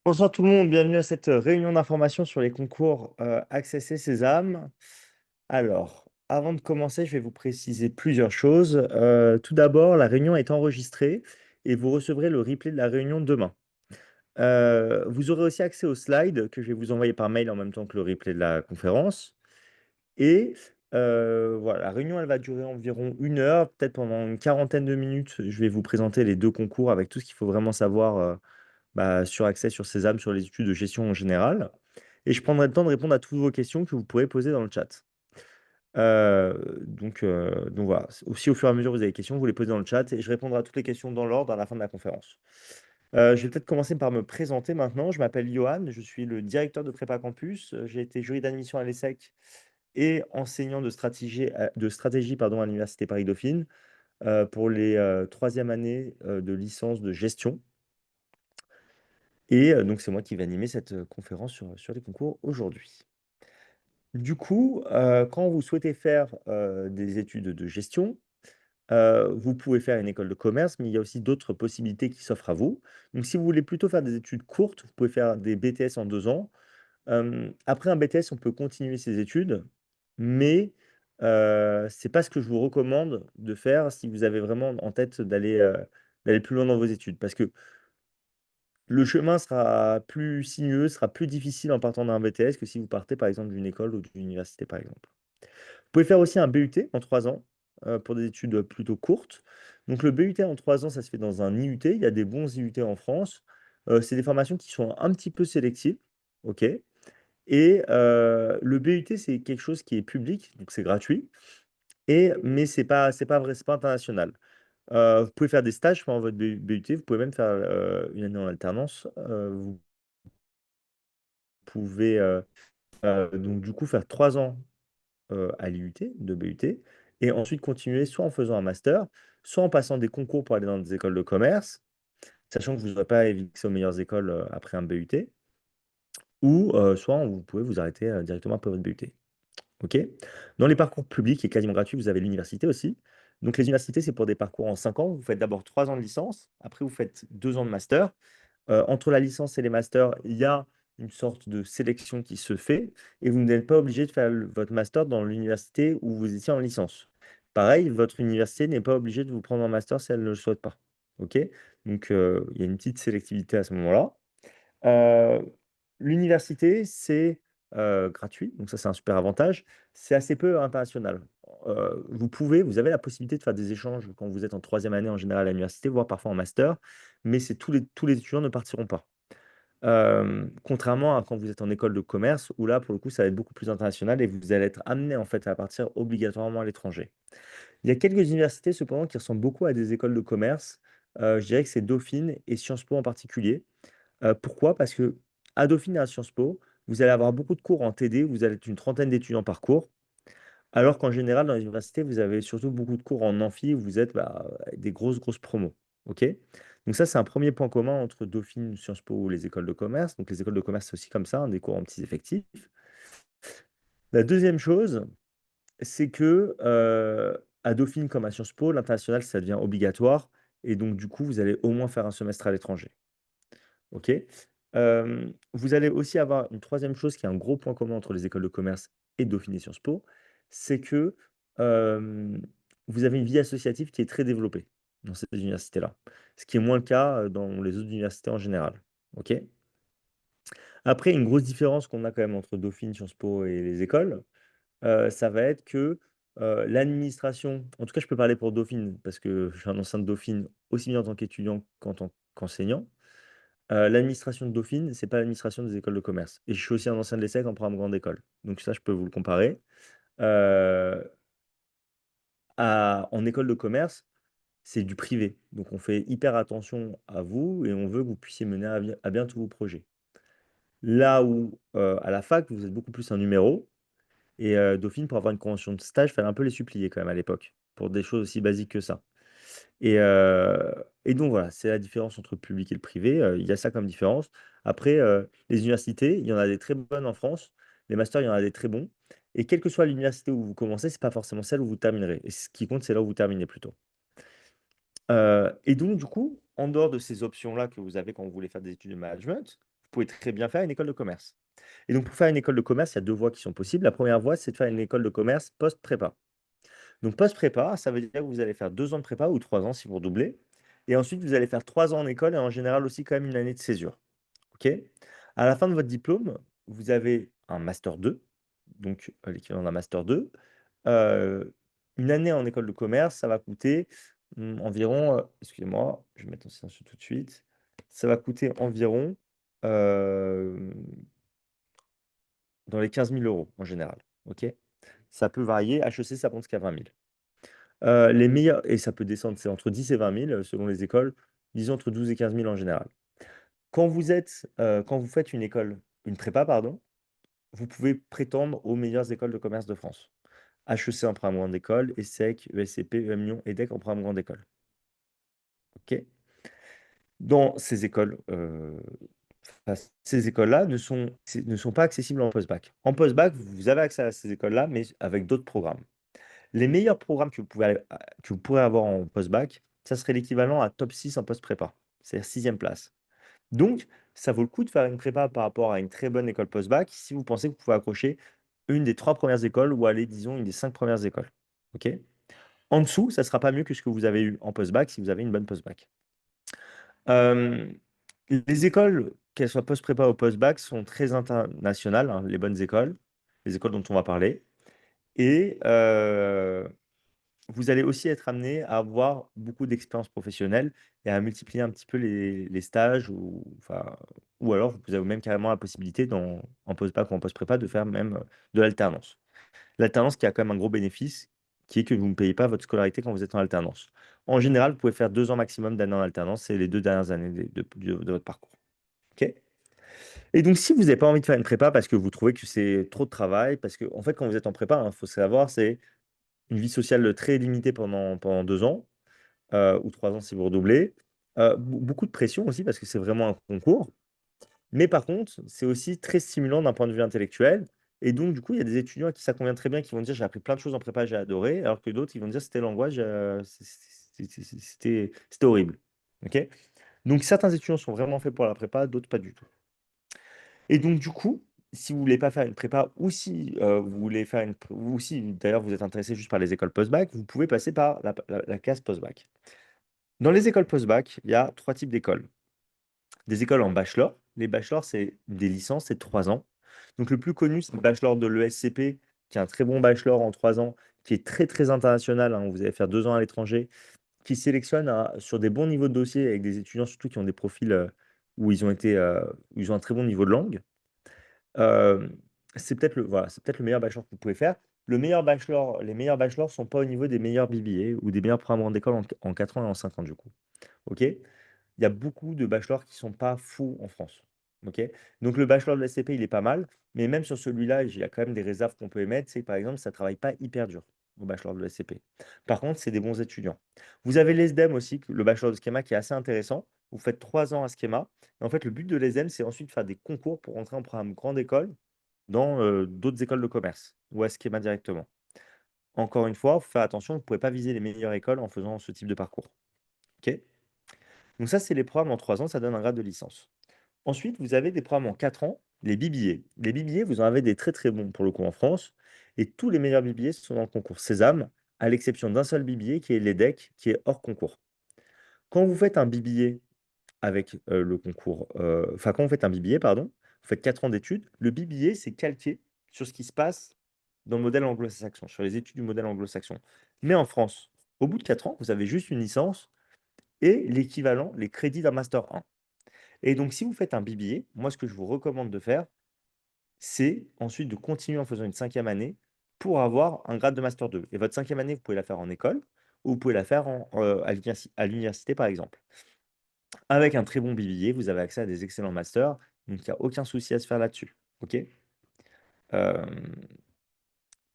Bonsoir tout le monde, bienvenue à cette réunion d'information sur les concours Access et Sésame. Alors, avant de commencer, je vais vous préciser plusieurs choses. Tout d'abord, la réunion est enregistrée et vous recevrez le replay de la réunion demain. Vous aurez aussi accès aux slides que je vais vous envoyer par mail en même temps que le replay de la conférence. Et voilà, la réunion, elle va durer environ 1 heure, peut-être pendant une quarantaine de minutes. Je vais vous présenter les deux concours avec tout ce qu'il faut vraiment savoir sur Access, sur Sésame, sur les études de gestion en général. Et je prendrai le temps de répondre à toutes vos questions que vous pourrez poser dans le chat. Donc voilà, aussi au fur et à mesure vous avez des questions, vous les posez dans le chat et je répondrai à toutes les questions dans l'ordre à la fin de la conférence. Je vais peut-être commencer par me présenter maintenant. Je m'appelle Johan, je suis le directeur de Prépa Campus. J'ai été jury d'admission à l'ESSEC et enseignant de stratégie pardon, à l'Université Paris-Dauphine pour les troisième années de licence de gestion. Et donc c'est moi qui vais animer cette conférence sur les concours aujourd'hui. Du coup, quand vous souhaitez faire des études de gestion, vous pouvez faire une école de commerce, mais il y a aussi d'autres possibilités qui s'offrent à vous. Donc si vous voulez plutôt faire des études courtes, vous pouvez faire des BTS en 2 ans. Après un BTS, on peut continuer ses études, mais c'est pas ce que je vous recommande de faire si vous avez vraiment en tête d'aller plus loin dans vos études. Parce que le chemin sera plus sinueux, sera plus difficile en partant d'un BTS que si vous partez par exemple d'une école ou d'une université par exemple. Vous pouvez faire aussi un BUT en 3 ans pour des études plutôt courtes. Donc le BUT en 3 ans, ça se fait dans un IUT. Il y a des bons IUT en France. C'est des formations qui sont un petit peu sélectives. OK. Et le BUT, c'est quelque chose qui est public, donc c'est gratuit. Mais c'est pas vrai, c'est pas international. Vous pouvez faire des stages pendant votre BUT. Vous pouvez même faire une année en alternance. Vous pouvez donc du coup faire 3 ans à l'IUT, de BUT, et ensuite continuer soit en faisant un master, soit en passant des concours pour aller dans des écoles de commerce, sachant que vous n'aurez pas accès aux meilleures écoles après un BUT, ou soit vous pouvez vous arrêter directement après votre BUT. OK? Dans les parcours publics et quasiment gratuits, vous avez l'université aussi. Donc les universités, c'est pour des parcours en 5 ans. Vous faites d'abord 3 ans de licence, après vous faites 2 ans de master. Entre la licence et les masters, il y a une sorte de sélection qui se fait et vous n'êtes pas obligé de faire votre master dans l'université où vous étiez en licence. Pareil, votre université n'est pas obligée de vous prendre en master si elle ne le souhaite pas. OK? Donc, il y a une petite sélectivité à ce moment-là. Heu, L'université, c'est gratuit, donc ça, c'est un super avantage. C'est assez peu international. Vous avez la possibilité de faire des échanges quand vous êtes en troisième année en général à l'université, voire parfois en master, mais c'est tous les étudiants ne partiront pas. Contrairement à quand vous êtes en école de commerce où là, pour le coup, ça va être beaucoup plus international et vous allez être amené en fait à partir obligatoirement à l'étranger. Il y a quelques universités cependant qui ressemblent beaucoup à des écoles de commerce. Je dirais que c'est Dauphine et Sciences Po en particulier. Pourquoi? Parce qu'à Dauphine et à Sciences Po, vous allez avoir beaucoup de cours en TD, vous allez être une trentaine d'étudiants par cours, alors qu'en général, dans les universités, vous avez surtout beaucoup de cours en amphi où vous êtes, avec des grosses, grosses promos. OK? Donc ça, c'est un premier point commun entre Dauphine, Sciences Po ou les écoles de commerce. Donc les écoles de commerce, c'est aussi comme ça, hein, des cours en petits effectifs. La deuxième chose, c'est que, à Dauphine comme à Sciences Po, l'international, ça devient obligatoire et donc du coup, vous allez au moins faire un semestre à l'étranger. OK? Vous allez aussi avoir une troisième chose qui est un gros point commun entre les écoles de commerce et Dauphine et Sciences Po, c'est que, hem, vous avez une vie associative qui est très développée dans ces universités-là. Ce qui est moins le cas, dans les autres universités en général. OK? Après, une grosse différence qu'on a quand même entre Dauphine, Sciences Po et les écoles, ça va être que, l'administration en tout cas, je peux parler pour Dauphine parce que je suis un ancien de Dauphine, aussi bien en tant qu'étudiant qu'en tant qu'enseignant. L'administration de Dauphine, c'est pas l'administration des écoles de commerce et je suis aussi un ancien de l'ESSEC en programme grande école. Donc ça, je peux vous le comparer. Heu, en école de commerce, c'est du privé, donc on fait hyper attention à vous et on veut que vous puissiez mener à bien tous vos projets. Là où, à la fac, vous êtes beaucoup plus un numéro et Dauphine, pour avoir une convention de stage, fallait un peu les supplier quand même à l'époque, pour des choses aussi basiques que ça. Et donc voilà, c'est la différence entre le public et le privé, il y a ça comme différence. Après, les universités, il y en a des très bonnes en France. Les masters, il y en a des très bons et quelle que soit l'université où vous commencez, c'est pas forcément celle où vous terminerez et ce qui compte, c'est là où vous terminez plutôt. Et donc du coup, en dehors de ces options-là que vous avez quand vous voulez faire des études de management, vous pouvez très bien faire une école de commerce. Et donc, pour faire une école de commerce, il y a 2 voies qui sont possibles. La première voie, c'est de faire une école de commerce post-prépa. Donc post-prépa, ça veut dire que vous allez faire 2 ans de prépa ou 3 ans si vous redoublez et ensuite vous allez faire 3 ans en école et en général aussi quand même une année de césure. OK? À la fin de votre diplôme, vous avez un master 2, donc l'équivalent d'un master 2. Heu, une année en école de commerce, ça va coûter, environ, excusez-moi, je vais mettre en silencieux tout de suite. Ça va coûter environ, hem, dans les 15 000 € en général, OK? Ça peut varier, HEC, ça monte jusqu'à 20 000. Les meilleurs et ça peut descendre, c'est entre 10 et 20 000 selon les écoles, disons entre 12 et 15 000 en général. Quand vous faites une prépa pardon, vous pouvez prétendre aux meilleures écoles de commerce de France. HEC en programme grande école, ESSEC, ESCP, EM Lyon, EDEC en programme grande école. OK? Dans ces écoles, enfin, ces écoles-là ne sont pas accessibles en post-bac. En post-bac, vous avez accès à ces écoles-là, mais avec d'autres programmes. Les meilleurs programmes que vous pourrez avoir en post-bac, ça serait l'équivalent à top 6 en post-prépa, c'est-à-dire 6e place. Donc, ça vaut le coup de faire une prépa par rapport à une très bonne école post-bac si vous pensez que vous pouvez accrocher une des 3 premières écoles ou aller, disons, une des 5 premières écoles. OK? En dessous, ça ne sera pas mieux que ce que vous avez eu en post-bac si vous avez une bonne post-bac. Hem, les écoles, qu'elles soient post-prépa ou post-bac, sont très internationales, hein, les bonnes écoles, les écoles dont on va parler et vous allez aussi être amené à avoir beaucoup d'expérience professionnelle et à multiplier un petit peu les stages ou alors vous avez même carrément la possibilité en post-bac ou en post-prépa de faire même, de l'alternance. L'alternance qui a quand même un gros bénéfice, qui est que vous ne payez pas votre scolarité quand vous êtes en alternance. En général, vous pouvez faire 2 ans maximum d'années en alternance, c'est les 2 dernières années de votre parcours. OK? Et donc si vous n'avez pas envie de faire une prépa parce que vous trouvez que c'est trop de travail, parce qu'en fait, quand vous êtes en prépa, il faut savoir, c'est une vie sociale, très limitée pendant 2 ans, ou 3 ans si vous redoublez. Beaucoup de pression aussi parce que c'est vraiment un concours. Mais par contre, c'est aussi très stimulant d'un point de vue intellectuel et donc du coup, il y a des étudiants à qui ça convient très bien, qui vont dire: «J'ai appris plein de choses en prépa, j'ai adoré», alors que d'autres, ils vont dire: «C'était l'angoisse, c'était horrible». OK? Donc certains étudiants sont vraiment faits pour la prépa, d'autres pas du tout. Et donc du coup, si vous voulez pas faire une prépa ou si, vous voulez faire une p ou si d'ailleurs vous êtes intéressé juste par les écoles post-bac, vous pouvez passer par la case post-bac. Dans les écoles post-bac, il y a 3 types d'écoles. Des écoles en bachelor. Les bachelors, c'est des licences, c'est 3 ans. Donc le plus connu, c'est le bachelor de l'ESCP, qui est un très bon bachelor en 3 ans, qui est très, très international, hein. Vous allez faire 2 ans à l'étranger, qui sélectionne sur des bons niveaux de dossier avec des étudiants surtout qui ont des profils, où ils ont un très bon niveau de langue. Hem, c'est peut-être le meilleur bachelor que vous pouvez faire. Les meilleurs bachelors sont pas au niveau des meilleurs BBA ou des meilleurs programmes grande école en 4 ans et en 5 ans du coup. OK? Il y a beaucoup de bachelors qui sont pas fous en France. OK? Donc le bachelor de l'SCP, il est pas mal, mais même sur celui-là, il y a quand même des réserves qu'on peut émettre. C'est par exemple, ça travaille pas hyper dur au bachelor de l'SCP. Par contre, c'est des bons étudiants. Vous avez l'ESDEM aussi, le bachelor de schéma qui est assez intéressant. Vous faites 3 ans à schéma. Et en fait, le but de l'ESDEM, c'est ensuite de faire des concours pour entrer en programme grande école dans d'autres écoles de commerce ou à schéma directement. Encore une fois, il faut faire attention, vous ne pouvez pas viser les meilleures écoles en faisant ce type de parcours. OK? Donc ça, c'est les programmes en 3 ans, ça donne un grade de licence. Ensuite, vous avez des programmes en 4 ans, les BBA. Les BBA, vous en avez des très, très bons pour le coup en France et tous les meilleurs BBA sont dans le concours Sésame, à l'exception d'un seul BBA qui est l'EDEC, qui est hors concours. Quand vous faites un BBA avec, le concours, quand vous faites un BBA pardon, vous faites 4 ans d'études, le BBA, c'est calqué sur ce qui se passe dans le modèle anglo-saxon, sur les études du modèle anglo-saxon. Mais en France, au bout de 4 ans, vous avez juste une licence et l'équivalent, les crédits d'un master 1. Et donc, si vous faites un BBA, moi, ce que je vous recommande de faire, c'est ensuite de continuer en faisant une 5e année pour avoir un grade de master 2. Et votre 5e année, vous pouvez la faire en école ou vous pouvez la faire à l'université, par exemple. Avec un très bon BBA, vous avez accès à des excellents masters, donc il y a aucun souci à se faire là-dessus. OK? Hem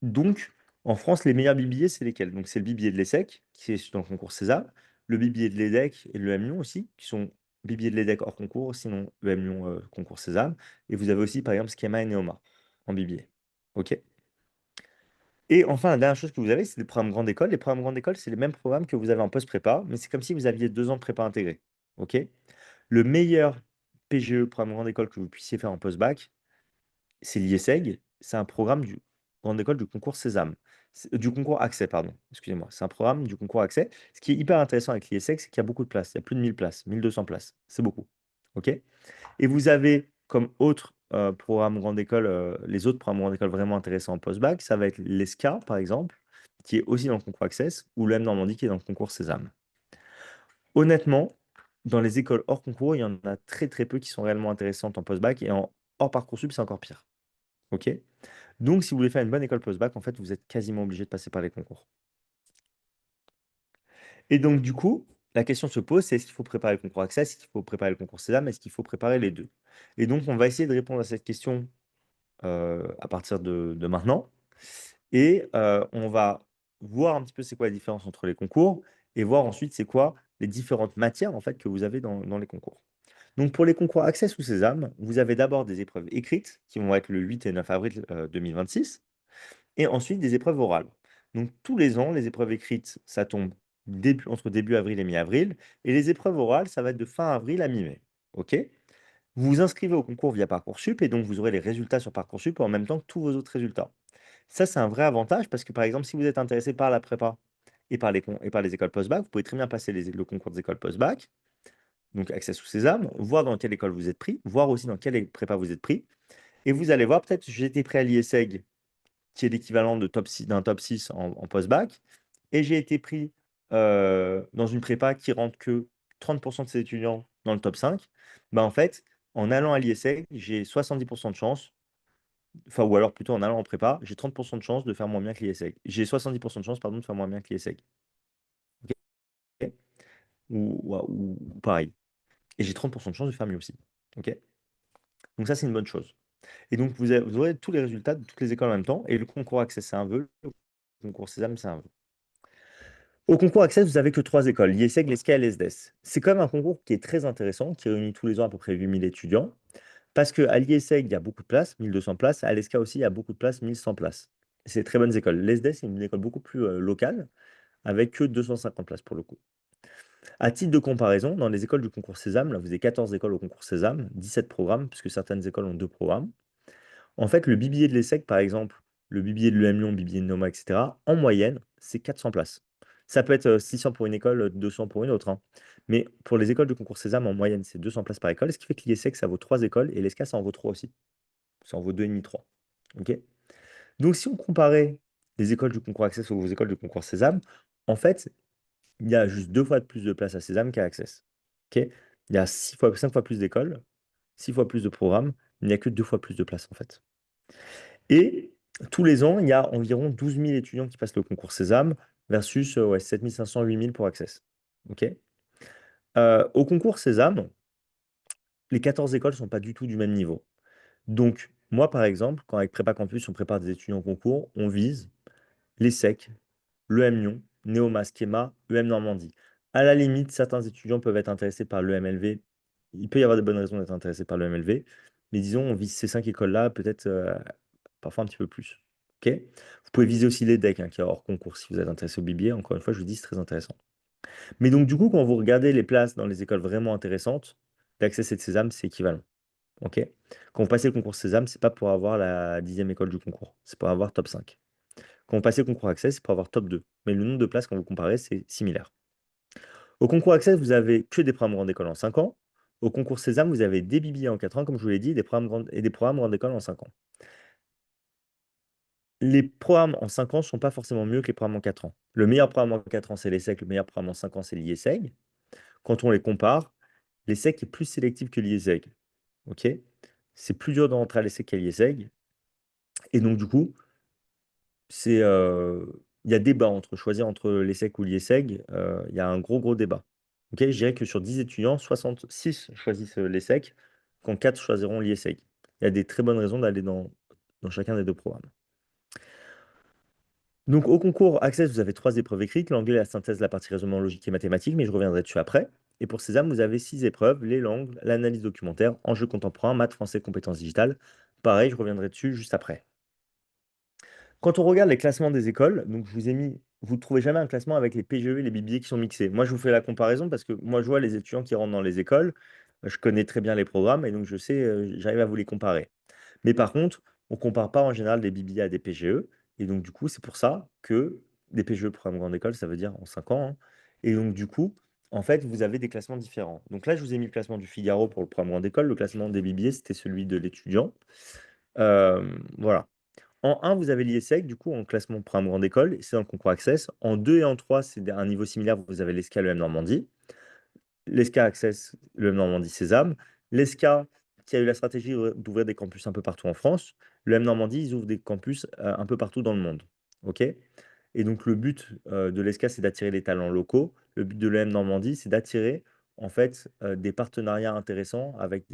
Donc, en France, les meilleurs BBA, c'est lesquels? Donc, c'est le BBA de l'ESSEC, qui est dans le concours César, le BBA de l'EDEC et de l'EM Lyon aussi, qui sont BBA de l'EDEC hors concours, sinon EM Lyon, concours César. Et vous avez aussi, par exemple, Schema et Neoma en BBA. OK? Et enfin, la dernière chose que vous avez, c'est les programmes grande école. Les programmes grande école, c'est les mêmes programmes que vous avez en post-prépa, mais c'est comme si vous aviez 2 ans de prépa intégrée. OK? Le meilleur PGE, programme grande école que vous puissiez faire en post-bac, c'est l'IESEG, c'est un programme du grande école du concours Sésame. Du concours Accès, pardon, excusez-moi. C'est un programme du concours Accès. Ce qui est hyper intéressant avec l'IESEG, c'est qu'il y a beaucoup de places. Il y a plus de 1000 places, 1200 places. C'est beaucoup. OK? Et vous avez comme autre programme grande école, les autres programmes grande école vraiment intéressants en post-bac, ça va être l'ESCA, par exemple, qui est aussi dans le concours Access, ou l'EM Normandie, qui est dans le concours Sésame. Honnêtement, dans les écoles hors concours, il y en a très très peu qui sont réellement intéressantes en post-bac, et en hors Parcoursup, c'est encore pire. OK? Donc, si vous voulez faire une bonne école post-bac, en fait, vous êtes quasiment obligé de passer par les concours. Et donc, du coup, la question se pose, c'est est-ce qu'il faut préparer le concours Access, est-ce qu'il faut préparer le concours Sésame, est-ce qu'il faut préparer les deux? Et donc, on va essayer de répondre à cette question à partir de maintenant. Et on va voir un petit peu c'est quoi la différence entre les concours et voir ensuite c'est quoi les différentes matières en fait que vous avez dans les concours. Donc pour les concours Access ou Sésame, vous avez d'abord des épreuves écrites qui vont être le 8 et 9 avril 2026 et ensuite des épreuves orales. Donc tous les ans, les épreuves écrites, ça tombe entre début avril et mi-avril et les épreuves orales, ça va être de fin avril à mi-mai. OK? Vous vous inscrivez au concours via Parcoursup et donc vous aurez les résultats sur Parcoursup en même temps que tous vos autres résultats. Ça, c'est un vrai avantage parce que, par exemple, si vous êtes intéressé par la prépa et par les écoles post-bac, vous pouvez très bien passer le concours des écoles post-bac, donc Access ou Sésame, voir dans quelle école vous êtes pris, voir aussi dans quelle prépa vous êtes pris. Et vous allez voir, peut-être, j'ai été pris à l'IESEG, qui est l'équivalent de d'un top 6 en post-bac, et j'ai été pris dans une prépa qui rentre que 30% de ses étudiants dans le top 5. Bah, en fait, en allant à l'IESEG, j'ai 70% de chance, enfin, ou alors plutôt en allant en prépa, j'ai 30% de chance de faire moins bien que l'IESEG. J'ai 70% de chance, pardon, de faire moins bien que l'IESEG. OK? Ou pareil. Et j'ai 30% de chance de faire mieux aussi. OK? Donc ça, c'est une bonne chose. Et donc, vous aurez tous les résultats de toutes les écoles en même temps. Et le concours Access, c'est un vœu. Le concours Sésame, c'est un vœu. Au concours Access, vous avez que 3 écoles, l'IESEG, l'ESCA et l'ESDES. C'est quand même un concours qui est très intéressant, qui réunit tous les ans à peu près 8000 étudiants. Parce qu'à l'IESEG, il y a beaucoup de places, 1200 places. À l'ESCA aussi, il y a beaucoup de places, 1100 places. C'est des très bonnes écoles. L'ESDES, c'est une école beaucoup plus locale, avec que 250 places pour le coup. À titre de comparaison, dans les écoles du concours Sésame, là, vous avez 14 écoles au concours Sésame, 17 programmes, puisque certaines écoles ont 2 programmes. En fait, le bibillet de l'ESSEC, par exemple, le bibillet de l'EM Lyon, le bibillet de Noma, etc., en moyenne, c'est 400 places. Ça peut être 600 pour une école, 200 pour une autre, hein. Mais pour les écoles du concours Sésame, en moyenne, c'est 200 places par école, ce qui fait que l'IESSEC, ça vaut 3 écoles, et l'ESCA, ça en vaut 3 aussi. Ça en vaut 2,5, 3. OK? Donc, si on comparait les écoles du concours Access aux écoles du concours Sésame, en fait, il y a juste 2 fois plus de places à Sésame qu'à Access. OK? Il y a 5 fois plus d'écoles, 6 fois plus de programmes, mais il n'y a que 2 fois plus de places, en fait. Et tous les ans, il y a environ 12 000 étudiants qui passent le concours Sésame versus ouais, 7 500, 8 000 pour Access. OK? Au concours Sésame, les 14 écoles ne sont pas du tout du même niveau. Donc, moi, par exemple, quand avec Prépa Campus, on prépare des étudiants au concours, on vise l'ESSEC, l'EM Lyon, Néoma, Schema, EM Normandie. À la limite, certains étudiants peuvent être intéressés par l'EMLV. Il peut y avoir de bonnes raisons d'être intéressés par l'EMLV. Mais disons, on vise ces 5 écoles-là, peut-être parfois un petit peu plus. OK? Vous pouvez viser aussi l'EDEC, hein, qui est hors concours, si vous êtes intéressé au bibier. Encore une fois, je vous dis, c'est très intéressant. Mais donc, du coup, quand vous regardez les places dans les écoles vraiment intéressantes, l'Access et de Sésame, c'est équivalent. OK? Quand vous passez le concours Sésame, c'est pas pour avoir la 10e école du concours. C'est pour avoir top 5. Quand vous passez le concours Access, c'est pour avoir top 2. Mais le nombre de places, quand vous comparez, c'est similaire. Au concours Access, vous avez que des programmes grande école en 5 ans. Au concours Sésame, vous avez des billets en 4 ans, comme je vous l'ai dit, et des programmes grande école en 5 ans. Les programmes en 5 ans ne sont pas forcément mieux que les programmes en 4 ans. Le meilleur programme en 4 ans, c'est l'ESSEC. Le meilleur programme en 5 ans, c'est l'IESEG. Quand on les compare, l'ESSEC est plus sélectif que l'IESEG. OK? C'est plus dur de rentrer à l'ESSEC qu'à l'IESEG. Et donc, du coup, il y a débat entre choisir entre l'ESSEC ou l'IESEG. Il y a un gros, gros débat. OK? Je dirais que sur 10 étudiants, 66 choisissent l'ESSEC, quand 4 choisiront l'IESEG. Il y a des très bonnes raisons d'aller dans chacun des deux programmes. Donc, au concours Access, vous avez 3 épreuves écrites, l'anglais, la synthèse, la partie raisonnement logique et mathématique, mais je reviendrai dessus après. Et pour Sésame, vous avez 6 épreuves, les langues, l'analyse documentaire, enjeux contemporains, maths, français, compétences digitales. Pareil, je reviendrai dessus juste après. Quand on regarde les classements des écoles, donc je vous ai mis, vous ne trouvez jamais un classement avec les PGE et les BBA qui sont mixés. Moi, je vous fais la comparaison parce que moi, je vois les étudiants qui rentrent dans les écoles. je connais très bien les programmes et donc je sais, j'arrive à vous les comparer. Mais par contre, on compare pas en général des BBA à des PGE et donc du coup, c'est pour ça que des PGE, programme grande école, ça veut dire en 5 ans, hein, et donc du coup, en fait, vous avez des classements différents. Donc là, je vous ai mis le classement du Figaro pour le programme grande école. Le classement des BBA, c'était celui de l'étudiant. Voilà. En 1, vous avez l'IESEC, du coup, en classement programme grande école, c'est dans le concours Access. En 2 et en 3, c'est un niveau similaire, vous avez l'ESCA, le M Normandie. L'ESCA Access, le M Normandie Sésame. L'ESCA, qui a eu la stratégie d'ouvrir des campus un peu partout en France. Le M Normandie, ils ouvrent des campus un peu partout dans le monde. OK? Et donc, le but de l'ESCA, c'est d'attirer les talents locaux. Le but de l'EM Normandie, c'est d'attirer en fait des partenariats intéressants avec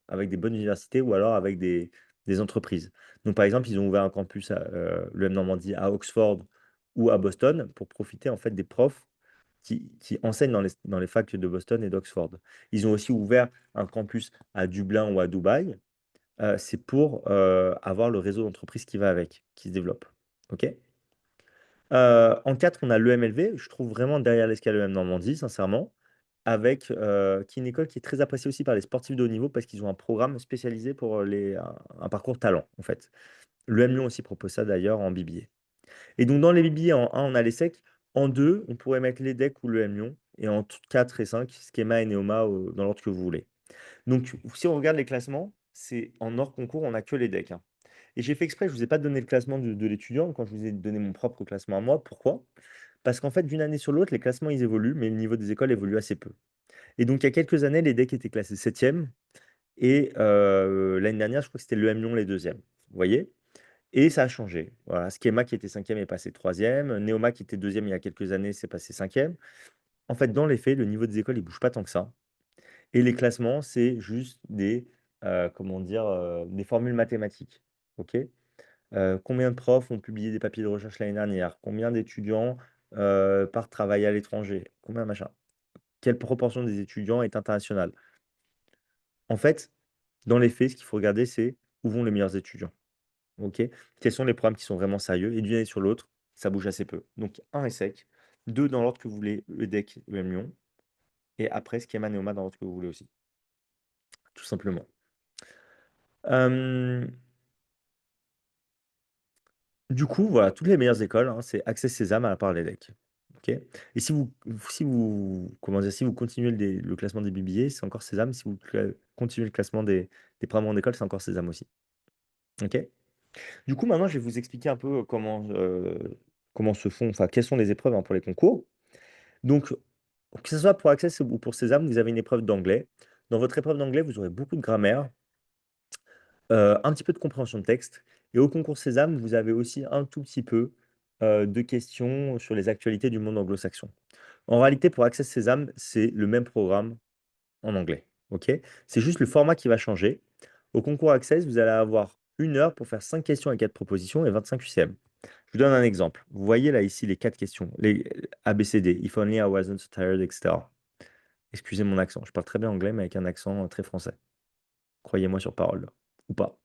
avec des bonnes universités ou alors avec des entreprises. Donc, par exemple, ils ont ouvert un campus, l'EM Normandie, à Oxford ou à Boston pour profiter en fait des profs qui enseignent dans les facs de Boston et d'Oxford. Ils ont aussi ouvert un campus à Dublin ou à Dubaï. C'est pour avoir le réseau d'entreprises qui va avec, qui se développe. OK? En 4, on a l'EMLV. Je trouve vraiment derrière l'escale EM Normandie, sincèrement, avec qui est une école qui est très appréciée aussi par les sportifs de haut niveau parce qu'ils ont un programme spécialisé pour un parcours talent, en fait. L'EM Lyon aussi propose ça d'ailleurs en BBA. Et donc, dans les BBA, en 1, on a l'ESSEC. En 2, on pourrait mettre l'EDEC ou l'EM Lyon. Et en 4 et 5, Schema et Neoma dans l'ordre que vous voulez. Donc, si on regarde les classements, c'est en hors concours, on n'a que l'EDEC, hein. Et j'ai fait exprès, je ne vous ai pas donné le classement de l'étudiant quand je vous ai donné mon propre classement à moi. Pourquoi? Parce qu'en fait, d'une année sur l'autre, les classements, ils évoluent, mais le niveau des écoles évolue assez peu. Et donc, il y a quelques années, l'EDEC était classé 7e. Et l'année dernière, je crois que c'était l'EM Lyon les deuxièmes. Vous voyez? Et ça a changé. Voilà, Schema qui était 5e est passé 3e. Neoma qui était 2e il y a quelques années, c'est passé 5e. En fait, dans les faits, le niveau des écoles, il bouge pas tant que ça. Et les classements, c'est juste comment dire, des formules mathématiques. OK? Combien de profs ont publié des papiers de recherche l'année dernière? Combien d'étudiants partent travailler à l'étranger? Combien machin? Quelle proportion des étudiants est internationale? En fait, dans les faits, ce qu'il faut regarder, c'est où vont les meilleurs étudiants. OK? Quels sont les programmes qui sont vraiment sérieux? Et d'une année sur l'autre, ça bouge assez peu. Donc 1 ESSEC, 2 dans l'ordre que vous voulez, EDEC, EM Lyon, et après Schema Neoma dans l'ordre que vous voulez aussi, tout simplement. Hem, du coup, voilà, toutes les meilleures écoles, hein, c'est Accès Sésame à part l'EDEC. OK? Et comment dire? Si vous continuez le classement des BBA, c'est encore Sésame. Si vous continuez le classement des programmes en école, c'est encore Sésame aussi. OK? Du coup, maintenant, je vais vous expliquer un peu comment se font enfin, quelles sont les épreuves, hein, pour les concours. Donc, que ce soit pour Access ou pour Sésame, vous avez une épreuve d'anglais. Dans votre épreuve d'anglais, vous aurez beaucoup de grammaire, un petit peu de compréhension de texte et au concours Sésame, vous avez aussi un tout petit peu, de questions sur les actualités du monde anglo-saxon. En réalité, pour Access Sésame, c'est le même programme en anglais, OK? C'est juste le format qui va changer. Au concours Access, vous allez avoir 1 heure pour faire 5 questions et 4 propositions et 25 UCM. Je vous donne un exemple. Vous voyez là, ici, les 4 questions, les ABCD, if only I wasn't so tired, etc. Excusez mon accent, je parle très bien anglais, mais avec un accent très français. Croyez-moi sur parole, ou pas.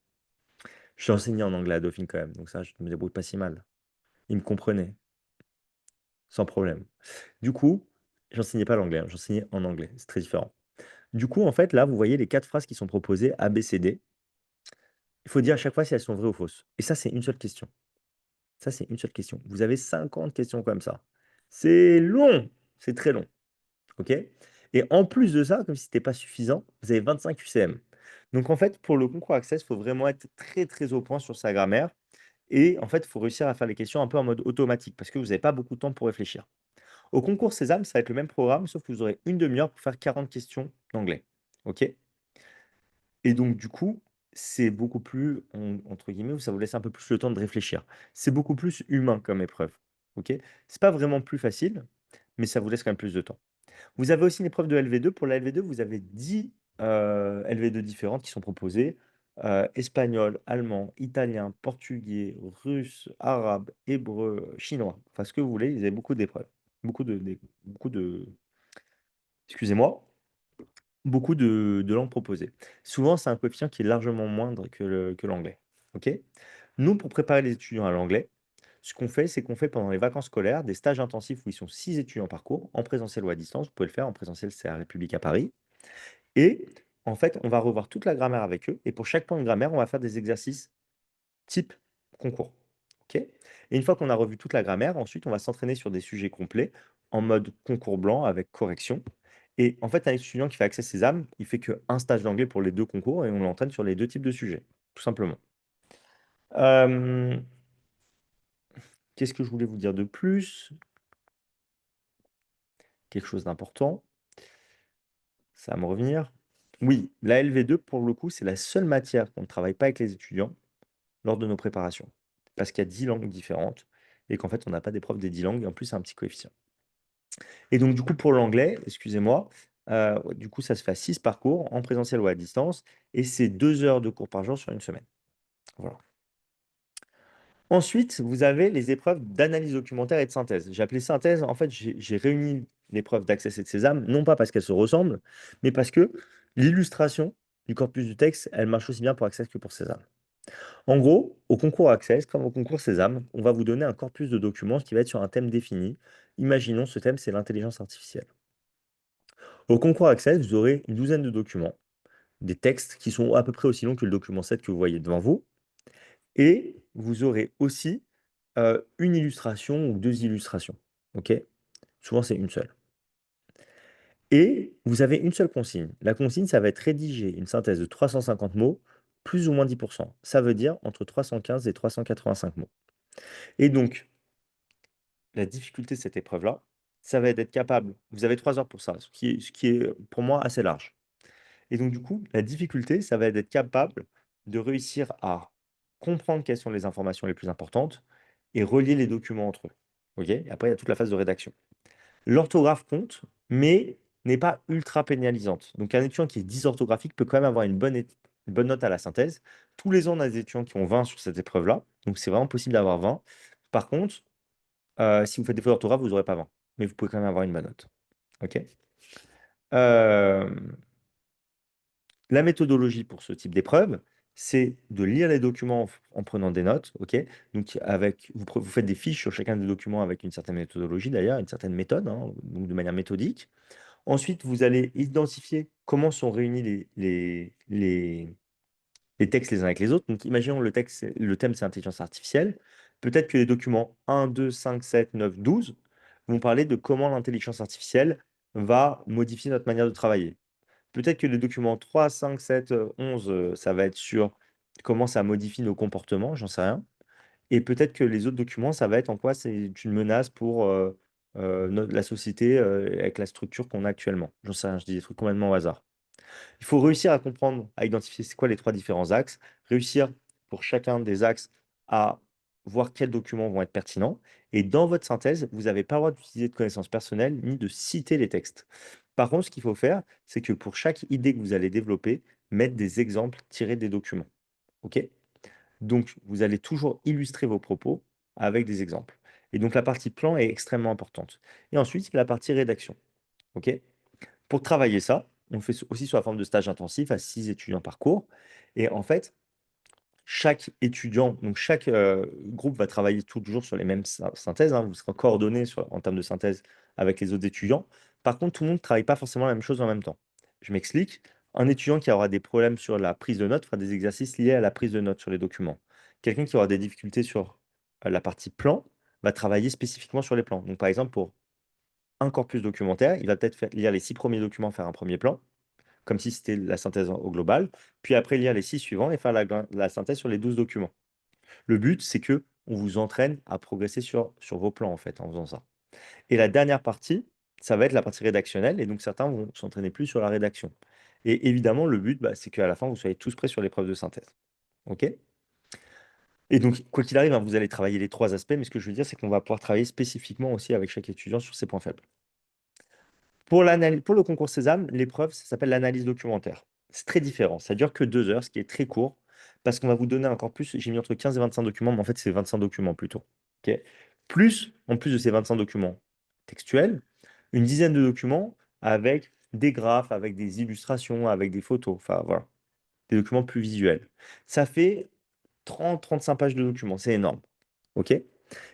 Je suis enseigné en anglais à Dauphine quand même, donc ça, je me débrouille pas si mal. Ils me comprenaient, sans problème. Du coup, j'enseignais pas l'anglais, hein, j'enseignais en anglais, c'est très différent. Du coup, en fait, là, vous voyez les 4 phrases qui sont proposées, A, B, C, D. Il faut dire à chaque fois si elles sont vraies ou fausses. Et ça, c'est une seule question. Ça, c'est une seule question. Vous avez 50 questions comme ça. C'est long, c'est très long. OK? Et en plus de ça, comme si c'était pas suffisant, vous avez 25 UCM. Donc en fait, pour le concours Access, il faut vraiment être très, très au point sur sa grammaire et en fait, il faut réussir à faire les questions un peu en mode automatique parce que vous n'avez pas beaucoup de temps pour réfléchir. Au concours Sésame, ça va être le même programme, sauf que vous aurez une demi-heure pour faire 40 questions d'anglais. OK? Et donc du coup, c'est beaucoup plus, entre guillemets, ça vous laisse un peu plus le temps de réfléchir. C'est beaucoup plus humain comme épreuve. OK? C'est pas vraiment plus facile, mais ça vous laisse quand même plus de temps. Vous avez aussi une épreuve de LV2. Pour la LV2, vous avez 10 LV2 différentes qui sont proposées. Espagnol, allemand, italien, portugais, russe, arabe, hébreu, chinois. Enfin, ce que vous voulez, vous avez beaucoup d'épreuves. Beaucoup de excusez-moi, beaucoup de langues proposées. Souvent, c'est un coefficient qui est largement moindre que l'anglais. OK? Nous, pour préparer les étudiants à l'anglais, ce qu'on fait, c'est qu'on fait pendant les vacances scolaires des stages intensifs où ils sont 6 étudiants par cours, en présentiel ou à distance. Vous pouvez le faire en présentiel, c'est à République à Paris. Et en fait, on va revoir toute la grammaire avec eux et pour chaque point de grammaire, on va faire des exercices type concours. OK? Et une fois qu'on a revu toute la grammaire, ensuite, on va s'entraîner sur des sujets complets en mode concours blanc avec correction. Et en fait, un étudiant qui fait Accès Sésame, il fait qu'un stage d'anglais pour les 2 concours et on l'entraîne sur les 2 types de sujets, tout simplement. Hem, Qu'est-ce que je voulais vous dire de plus? Quelque chose d'important, ça va me revenir. Oui, la LV2 pour le coup, c'est la seule matière qu'on ne travaille pas avec les étudiants lors de nos préparations. Parce qu'il y a 10 langues différentes et qu'en fait, on n'a pas d'épreuve des 10 langues et en plus, c'est un petit coefficient. Et donc du coup, pour l'anglais, excusez-moi, du coup, ça se fait à 6 parcours, en présentiel ou à distance et c'est 2 heures de cours par jour sur une semaine. Voilà. Ensuite, vous avez les épreuves d'analyse documentaire et de synthèse. J'ai appelé synthèse, en fait, j'ai réuni l'épreuve d'Accès et de Sésame, non pas parce qu'elles se ressemblent, mais parce que l'illustration du corpus du texte, elle marche aussi bien pour Access que pour Sésame. En gros, au concours Access, comme au concours Sésame, on va vous donner un corpus de documents qui va être sur un thème défini. Imaginons, ce thème, c'est l'intelligence artificielle. Au concours Access, vous aurez une douzaine de documents, des textes qui sont à peu près aussi longs que le document 7 que vous voyez devant vous, et vous aurez aussi une illustration ou 2 illustrations. OK? Souvent, c'est une seule. Et vous avez une seule consigne. La consigne, ça va être rédiger une synthèse de 350 mots, plus ou moins 10. Ça veut dire entre 315 et 385 mots. Et donc, la difficulté de cette épreuve-là, ça va être d'être capable vous avez 3 heures pour ça, ce qui est pour moi assez large. Et donc du coup, la difficulté, ça va être d'être capable de réussir à comprendre quelles sont les informations les plus importantes et relier les documents entre eux. OK? Et après, il y a toute la phase de rédaction. L'orthographe compte, mais n'est pas ultra pénalisante. Donc un étudiant qui est dysorthographique peut quand même avoir une bonne note à la synthèse. Tous les ans, on a des étudiants qui ont 20 sur cette épreuve-là, donc c'est vraiment possible d'avoir 20. Par contre, si vous faites des fautes d'orthographe, vous n'aurez pas 20, mais vous pouvez quand même avoir une bonne note. OK? Hem La méthodologie pour ce type d'épreuve, c'est de lire les documents en prenant des notes, OK? Donc vous faites des fiches sur chacun des documents avec une certaine méthodologie d'ailleurs, une certaine méthode, hein, donc de manière méthodique. Ensuite, vous allez identifier comment sont réunis les textes les uns avec les autres. Donc imaginons le thème c'est intelligence artificielle. Peut-être que les documents 1, 2, 5, 7, 9, 12 vont parler de comment l'intelligence artificielle va modifier notre manière de travailler. Peut-être que les documents 3, 5, 7, 11, ça va être sur comment ça modifie nos comportements, j'en sais rien. Et peut-être que les autres documents, ça va être en quoi c'est une menace pour, la société, avec la structure qu'on a actuellement. J'en sais rien, je dis des trucs complètement au hasard. Il faut réussir à comprendre, à identifier c'est quoi les 3 différents axes, réussir pour chacun des axes à voir quels documents vont être pertinents et dans votre synthèse, vous n'avez pas le droit d'utiliser de connaissances personnelles ni de citer les textes. Par contre, ce qu'il faut faire, c'est que pour chaque idée que vous allez développer, mettre des exemples tirés des documents. OK? Donc vous allez toujours illustrer vos propos avec des exemples et donc la partie plan est extrêmement importante et ensuite, il y a la partie rédaction. OK? Pour travailler ça, on le fait aussi sous la forme de stage intensif à 6 étudiants par cours et en fait, chaque étudiant, donc chaque, groupe va travailler toujours sur les mêmes synthèses, hein. Vous serez coordonnés en termes de synthèse avec les autres étudiants. Par contre, tout le monde ne travaille pas forcément la même chose en même temps. Je m'explique. Un étudiant qui aura des problèmes sur la prise de notes fera des exercices liés à la prise de notes sur les documents. Quelqu'un qui aura des difficultés sur, la partie plan va travailler spécifiquement sur les plans. Donc par exemple, pour un corpus documentaire, il va peut-être lire les 6 premiers documents, faire un premier plan, comme si c'était la synthèse au global, puis après lire les 6 suivants et faire la synthèse sur les 12 documents. Le but, c'est que on vous entraîne à progresser sur vos plans, en fait, en faisant ça. Et la dernière partie, ça va être la partie rédactionnelle et donc certains vont s'entraîner plus sur la rédaction. Et évidemment, le but, bah, c'est qu'à la fin, vous soyez tous prêts sur l'épreuve de synthèse. OK? Et donc, quoi qu'il arrive, hein, vous allez travailler les 3 aspects, mais ce que je veux dire, c'est qu'on va pouvoir travailler spécifiquement aussi avec chaque étudiant sur ses points faibles. Pour le concours Sésame, l'épreuve, ça s'appelle l'analyse documentaire. C'est très différent, ça dure que 2 heures, ce qui est très court, parce qu'on va vous donner un corpus, j'ai mis entre 15 et 25 documents, mais en fait, c'est 25 documents plutôt. OK? Plus, en plus de ces 25 documents textuels, une dizaine de documents avec des graphes, avec des illustrations, avec des photos, enfin voilà, des documents plus visuels. Ça fait 30-35 pages de documents, c'est énorme. OK?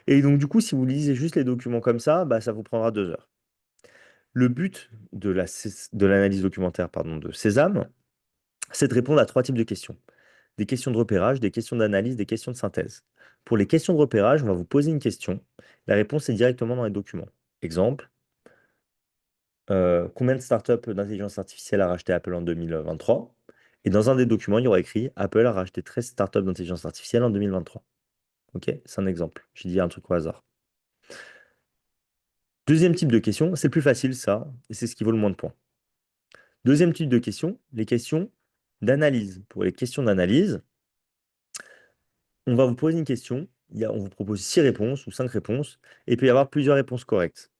Et donc du coup, si vous lisez juste les documents comme ça, bah, ça vous prendra 2 heures. Le but de l'analyse documentaire, pardon, de Sésame, c'est de répondre à trois types de questions. Des questions de repérage, des questions d'analyse, des questions de synthèse. Pour les questions de repérage, on va vous poser une question. La réponse est directement dans les documents. Exemple, combien de startups d'intelligence artificielle a racheté Apple en 2023? Et dans un des documents, il y aura écrit Apple a racheté 13 startups d'intelligence artificielle en 2023. Ok, c'est un exemple. J'ai dit un truc au hasard. Deuxième type de question, c'est le plus facile, ça, et c'est ce qui vaut le moins de points. Deuxième type de question, les questions d'analyse. Pour les questions d'analyse, on va vous poser une question, on vous propose 6 réponses ou 5 réponses, et il peut y avoir plusieurs réponses correctes.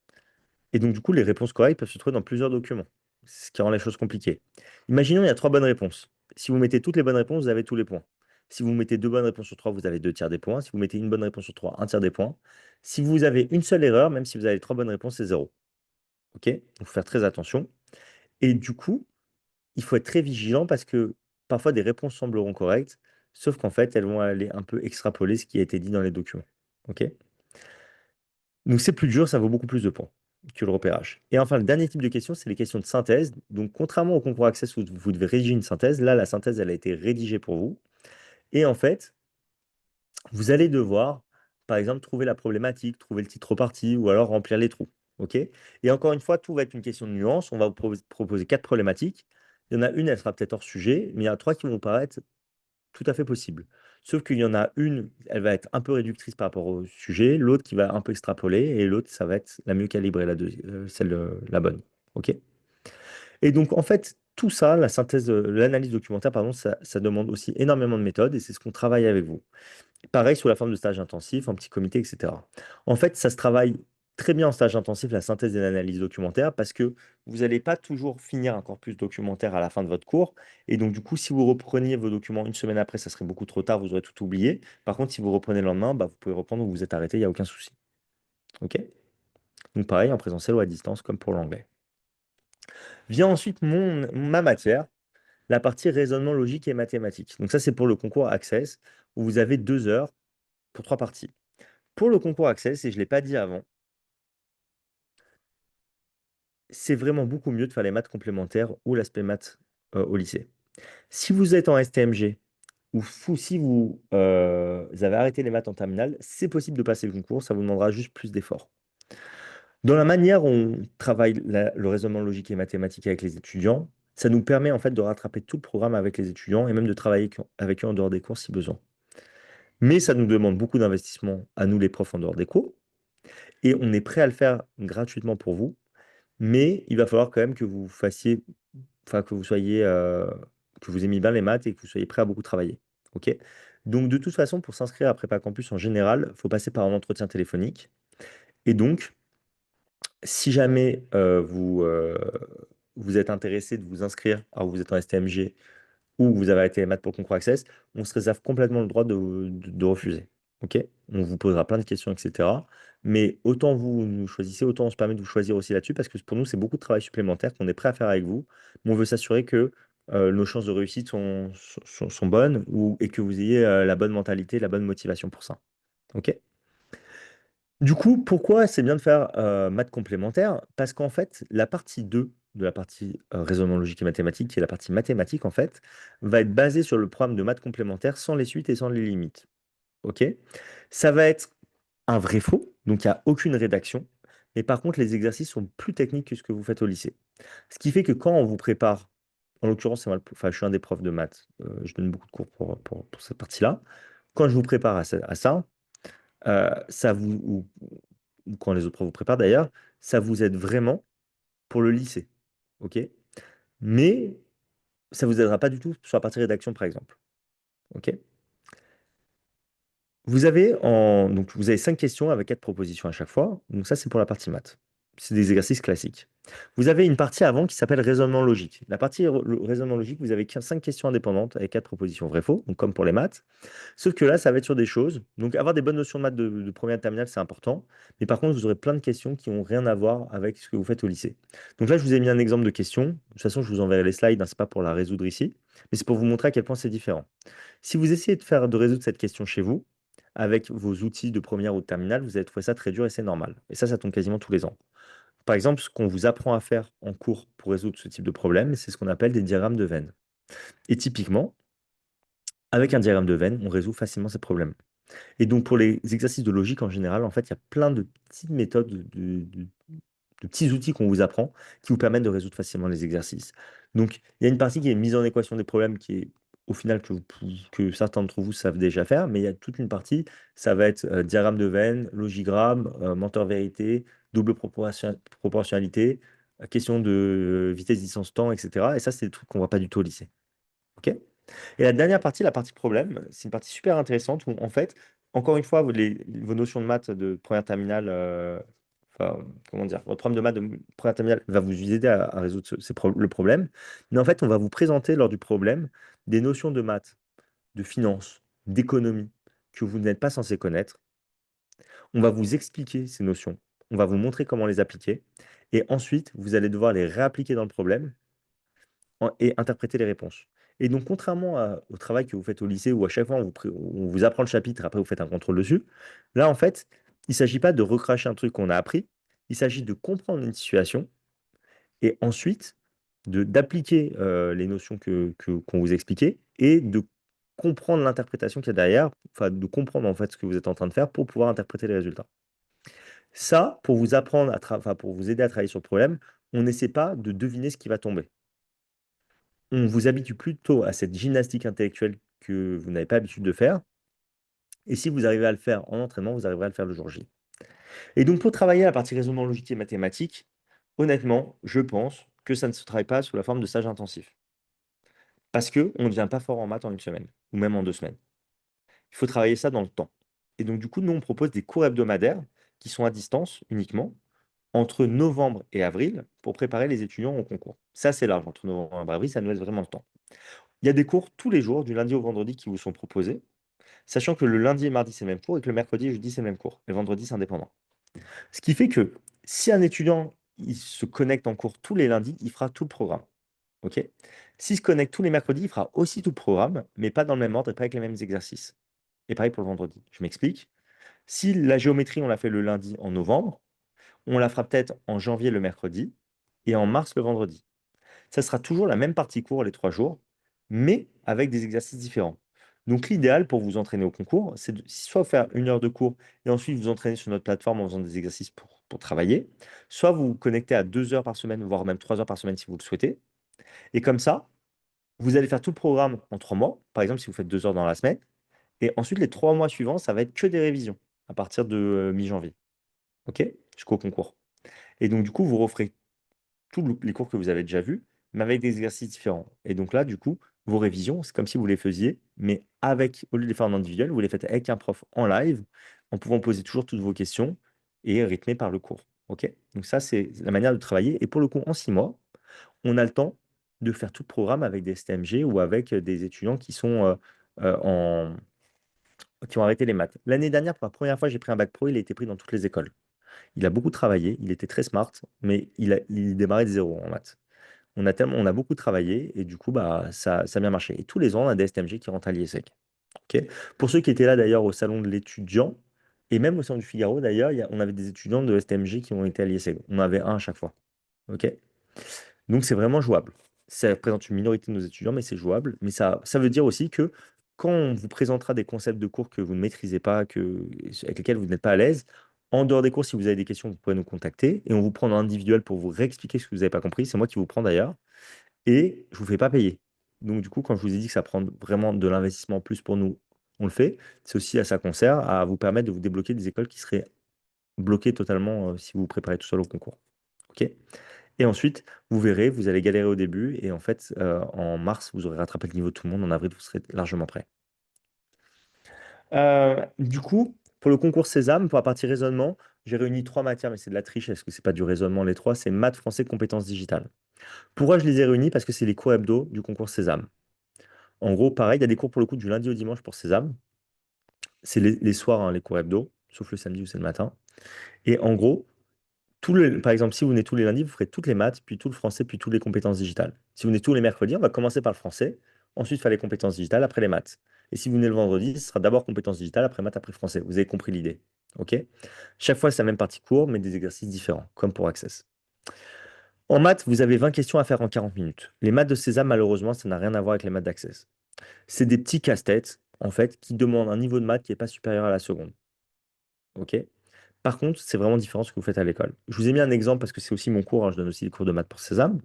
Et donc, du coup, les réponses correctes peuvent se trouver dans plusieurs documents, ce qui rend les choses compliquées. Imaginons, il y a 3 bonnes réponses. Si vous mettez toutes les bonnes réponses, vous avez tous les points. Si vous mettez 2 bonnes réponses sur 3, vous avez 2 tiers des points. Si vous mettez une bonne réponse sur 3, un tiers des points. Si vous avez une seule erreur, même si vous avez 3 bonnes réponses, c'est zéro. OK? Donc, il faut faire très attention. Et du coup, il faut être très vigilant parce que parfois des réponses sembleront correctes, sauf qu'en fait, elles vont aller un peu extrapoler ce qui a été dit dans les documents. OK? Donc c'est plus dur, ça vaut beaucoup plus de points que le repérage. Et enfin, le dernier type de question, c'est les questions de synthèse. Donc contrairement au concours Access où vous devez rédiger une synthèse, là, la synthèse, elle a été rédigée pour vous. Et en fait, vous allez devoir, par exemple, trouver la problématique, trouver le titre reparti ou alors remplir les trous. OK? Et encore une fois, tout va être une question de nuance. On va vous proposer 4 problématiques. Il y en a une, elle sera peut-être hors sujet, mais il y en a 3 qui vont paraître tout à fait possible. Sauf qu'il y en a une, elle va être un peu réductrice par rapport au sujet, l'autre qui va un peu extrapoler, et l'autre, ça va être la mieux calibrée, celle, la bonne. OK? Et donc, en fait, tout ça, la synthèse, l'analyse documentaire, pardon, ça demande aussi énormément de méthodes, et c'est ce qu'on travaille avec vous. Pareil sous la forme de stage intensif, en petit comité, etc. En fait, ça se travaille très bien en stage intensif, la synthèse et l'analyse documentaire, parce que vous n'allez pas toujours finir un corpus documentaire à la fin de votre cours. Et donc, du coup, si vous repreniez vos documents une semaine après, ça serait beaucoup trop tard, vous aurez tout oublié. Par contre, si vous reprenez le lendemain, bah, vous pouvez reprendre où vous vous êtes arrêté, il n'y a aucun souci. OK? Donc, pareil, en présentiel ou à distance, comme pour l'anglais. Vient ensuite ma matière, la partie raisonnement logique et mathématique. Donc, ça, c'est pour le concours Access, où vous avez 2 heures pour 3 parties. Pour le concours Access, et je ne l'ai pas dit avant, c'est vraiment beaucoup mieux de faire les maths complémentaires ou l'aspect maths au lycée. Si vous êtes en STMG si vous avez arrêté les maths en terminale, c'est possible de passer le concours, ça vous demandera juste plus d'efforts. Dans la manière dont on travaille le raisonnement logique et mathématique avec les étudiants, ça nous permet en fait de rattraper tout le programme avec les étudiants et même de travailler avec eux en dehors des cours si besoin. Mais ça nous demande beaucoup d'investissement à nous les profs en dehors des cours et on est prêt à le faire gratuitement pour vous. Mais il va falloir quand même que vous fassiez, enfin que vous soyez, que vous aimiez bien les maths et que vous soyez prêt à beaucoup travailler. OK? Donc de toute façon, pour s'inscrire à Prépa Campus en général, il faut passer par un entretien téléphonique. Et donc, si jamais vous êtes intéressé de vous inscrire, alors que vous êtes en STMG ou vous avez arrêté les maths pour le concours Access, on se réserve complètement le droit de refuser. OK? On vous posera plein de questions, etc. Mais autant vous nous choisissez, autant on se permet de vous choisir aussi là-dessus, parce que pour nous, c'est beaucoup de travail supplémentaire qu'on est prêt à faire avec vous. Mais on veut s'assurer que nos chances de réussite sont bonnes et que vous ayez la bonne mentalité, la bonne motivation pour ça. OK? Du coup, pourquoi c'est bien de faire maths complémentaires? Parce qu'en fait, la partie 2 de la partie raisonnement logique et mathématique, qui est la partie mathématique, en fait, va être basée sur le programme de maths complémentaires sans les suites et sans les limites. OK? Ça va être un vrai faux, donc il y a aucune rédaction. Mais par contre, les exercices sont plus techniques que ce que vous faites au lycée. Ce qui fait que quand on vous prépare, en l'occurrence, c'est moi, enfin, je suis un des profs de maths, je donne beaucoup de cours pour cette partie-là. Quand je vous prépare à ça, ça vous, ou quand les autres profs vous préparent d'ailleurs, ça vous aide vraiment pour le lycée. OK? Mais ça vous aidera pas du tout sur la partie rédaction, par exemple. OK? Donc vous avez 5 questions avec 4 propositions à chaque fois. Donc ça, c'est pour la partie maths. C'est des exercices classiques. Vous avez une partie avant qui s'appelle raisonnement logique. La partie le raisonnement logique, vous avez 5 questions indépendantes avec 4 propositions vrai-faux, donc comme pour les maths. Sauf que là, ça va être sur des choses. Donc avoir des bonnes notions de maths de première terminale, c'est important. Mais par contre, vous aurez plein de questions qui n'ont rien à voir avec ce que vous faites au lycée. Donc là, je vous ai mis un exemple de question. De toute façon, je vous enverrai les slides, hein, c'est pas pour la résoudre ici, mais c'est pour vous montrer à quel point c'est différent. Si vous essayez de résoudre cette question chez vous, avec vos outils de première ou de terminale, vous allez trouver ça très dur et c'est normal. Et ça tombe quasiment tous les ans. Par exemple, ce qu'on vous apprend à faire en cours pour résoudre ce type de problème, c'est ce qu'on appelle des diagrammes de Venn. Et typiquement, avec un diagramme de Venn, on résout facilement ces problèmes. Et donc, pour les exercices de logique en général, en fait, il y a plein de petites méthodes, de petits outils qu'on vous apprend qui vous permettent de résoudre facilement les exercices. Donc, il y a une partie qui est mise en équation des problèmes qui est au final que certains d'entre vous savent déjà faire, mais il y a toute une partie, ça va être diagramme de Venn, logigramme, menteur-vérité, double proportionnalité, question de vitesse, distance, temps, etc. Et ça, c'est des trucs qu'on ne voit pas du tout au lycée. OK? Et la dernière partie, la partie problème, c'est une partie super intéressante où, en fait, encore une fois, vos notions de maths de première terminale, enfin, comment dire, votre problème de maths de première terminale va vous aider à résoudre le problème. Mais en fait, on va vous présenter lors du problème des notions de maths, de finance, d'économie que vous n'êtes pas censé connaître. On va vous expliquer ces notions. On va vous montrer comment les appliquer. Et ensuite, vous allez devoir les réappliquer dans le problème et interpréter les réponses. Et donc, contrairement au travail que vous faites au lycée, où à chaque fois on vous apprend le chapitre, après vous faites un contrôle dessus, là, en fait, il ne s'agit pas de recracher un truc qu'on a appris, il s'agit de comprendre une situation et ensuite d'appliquer les notions qu'on vous expliquait et de comprendre l'interprétation qu'il y a derrière, enfin de comprendre en fait ce que vous êtes en train de faire pour pouvoir interpréter les résultats. Ça, pour vous apprendre enfin, pour vous aider à travailler sur le problème, on n'essaie pas de deviner ce qui va tomber. On vous habitue plutôt à cette gymnastique intellectuelle que vous n'avez pas l'habitude de faire. Et si vous arrivez à le faire en entraînement, vous arriverez à le faire le jour J. Et donc, pour travailler la partie raisonnement logique et mathématique, honnêtement, je pense que ça ne se travaille pas sous la forme de stage intensif. Parce qu'on ne devient pas fort en maths en une semaine, ou même en 2 semaines. Il faut travailler ça dans le temps. Et donc, du coup, nous, on propose des cours hebdomadaires qui sont à distance uniquement, entre novembre et avril, pour préparer les étudiants au concours. Ça, c'est large, entre novembre et avril, ça nous laisse vraiment le temps. Il y a des cours tous les jours, du lundi au vendredi, qui vous sont proposés, sachant que le lundi et mardi, c'est le même cours et que le mercredi et jeudi, c'est le même cours. Le vendredi, c'est indépendant. Ce qui fait que si un étudiant il se connecte en cours tous les lundis, il fera tout le programme. OK? S'il se connecte tous les mercredis, il fera aussi tout le programme, mais pas dans le même ordre et pas avec les mêmes exercices. Et pareil pour le vendredi. Je m'explique. Si la géométrie, on l'a fait le lundi en novembre, on la fera peut-être en janvier le mercredi et en mars le vendredi. Ça sera toujours la même partie cours les 3 jours, mais avec des exercices différents. Donc l'idéal pour vous entraîner au concours, c'est de soit faire 1 heure de cours et ensuite vous entraîner sur notre plateforme en faisant des exercices pour travailler, soit vous vous connectez à 2 heures par semaine, voire même 3 heures par semaine si vous le souhaitez. Et comme ça, vous allez faire tout le programme en 3 mois, par exemple si vous faites 2 heures dans la semaine, et ensuite les 3 mois suivants, ça va être que des révisions à partir de mi-janvier, ok, jusqu'au concours. Et donc du coup, vous referez tous les cours que vous avez déjà vus, mais avec des exercices différents. Et donc là, du coup, vos révisions, c'est comme si vous les faisiez, mais avec, au lieu de les faire en individuel, vous les faites avec un prof en live, en pouvant poser toujours toutes vos questions et rythmé par le cours. OK? Donc ça, c'est la manière de travailler. Et pour le coup, en 6 mois, on a le temps de faire tout le programme avec des STMG ou avec des étudiants euh, en... qui ont arrêté les maths. L'année dernière, pour la première fois, j'ai pris un bac pro, il a été pris dans toutes les écoles. Il a beaucoup travaillé, il était très smart, mais il démarrait de zéro en maths. On a beaucoup travaillé et du coup, bah, ça a bien marché. Et tous les ans, on a des STMG qui rentrent à l'IESEC. Ok. Pour ceux qui étaient là d'ailleurs au salon de l'étudiant, et même au salon du Figaro d'ailleurs, on avait des étudiants de STMG qui ont été à l'IESEG. On en avait un à chaque fois. Ok. Donc c'est vraiment jouable. Ça représente une minorité de nos étudiants, mais c'est jouable. Mais ça veut dire aussi que quand on vous présentera des concepts de cours que vous ne maîtrisez pas, avec lesquels vous n'êtes pas à l'aise, en dehors des cours, si vous avez des questions, vous pouvez nous contacter et on vous prend en individuel pour vous réexpliquer ce que vous n'avez pas compris. C'est moi qui vous prends d'ailleurs et je ne vous fais pas payer. Donc du coup, quand je vous ai dit que ça prend vraiment de l'investissement en plus pour nous, on le fait. C'est aussi à ça qu'on sert, à vous permettre de vous débloquer des écoles qui seraient bloquées totalement si vous vous préparez tout seul au concours. OK? Et ensuite, vous verrez, vous allez galérer au début et en fait, en mars, vous aurez rattrapé le niveau de tout le monde. En avril, vous serez largement prêt. Du coup, pour le concours Sésame, pour la partie raisonnement, j'ai réuni 3 matières, mais c'est de la triche, est-ce que c'est pas du raisonnement les trois? C'est maths, français, compétences digitales. Pourquoi je les ai réunis? Parce que c'est les cours hebdo du concours Sésame. En gros, pareil, il y a des cours pour le coup du lundi au dimanche pour Sésame. C'est les soirs, hein, les cours hebdo, sauf le samedi où c'est le matin. Et en gros, par exemple, si vous venez tous les lundis, vous ferez toutes les maths, puis tout le français, puis toutes les compétences digitales. Si vous venez tous les mercredis, on va commencer par le français, ensuite faire les compétences digitales, après les maths. Et si vous venez le vendredi, ce sera d'abord compétences digitales, après maths, après français. Vous avez compris l'idée. OK? Chaque fois, c'est la même partie cours, mais des exercices différents, comme pour Access. En maths, vous avez 20 questions à faire en 40 minutes. Les maths de Sésame, malheureusement, ça n'a rien à voir avec les maths d'Access. C'est des petits casse-têtes, en fait, qui demandent un niveau de maths qui n'est pas supérieur à la seconde. OK? Par contre, c'est vraiment différent de ce que vous faites à l'école. Je vous ai mis un exemple parce que c'est aussi mon cours, hein, je donne aussi des cours de maths pour Sésame.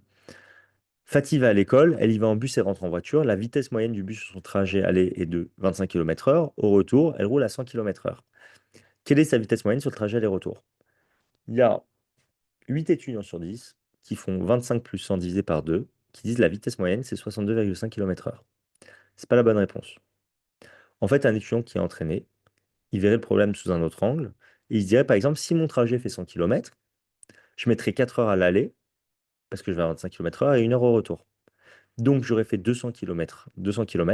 Fatih va à l'école, elle y va en bus et rentre en voiture. La vitesse moyenne du bus sur son trajet aller est de 25 km/h. Au retour, elle roule à 100 km/h. Quelle est sa vitesse moyenne sur le trajet aller-retour? Il y a 8 étudiants sur 10 qui font 25 plus 100 divisé par 2, qui disent la vitesse moyenne, c'est 62,5 km/h. C'est pas la bonne réponse. En fait, un étudiant qui est entraîné, il verrait le problème sous un autre angle, et il se dirait, par exemple, si mon trajet fait 100 km, je mettrai 4 heures à l'aller, parce que je vais à 25 km/h, et 1 heure au retour. Donc, j'aurais fait 200 km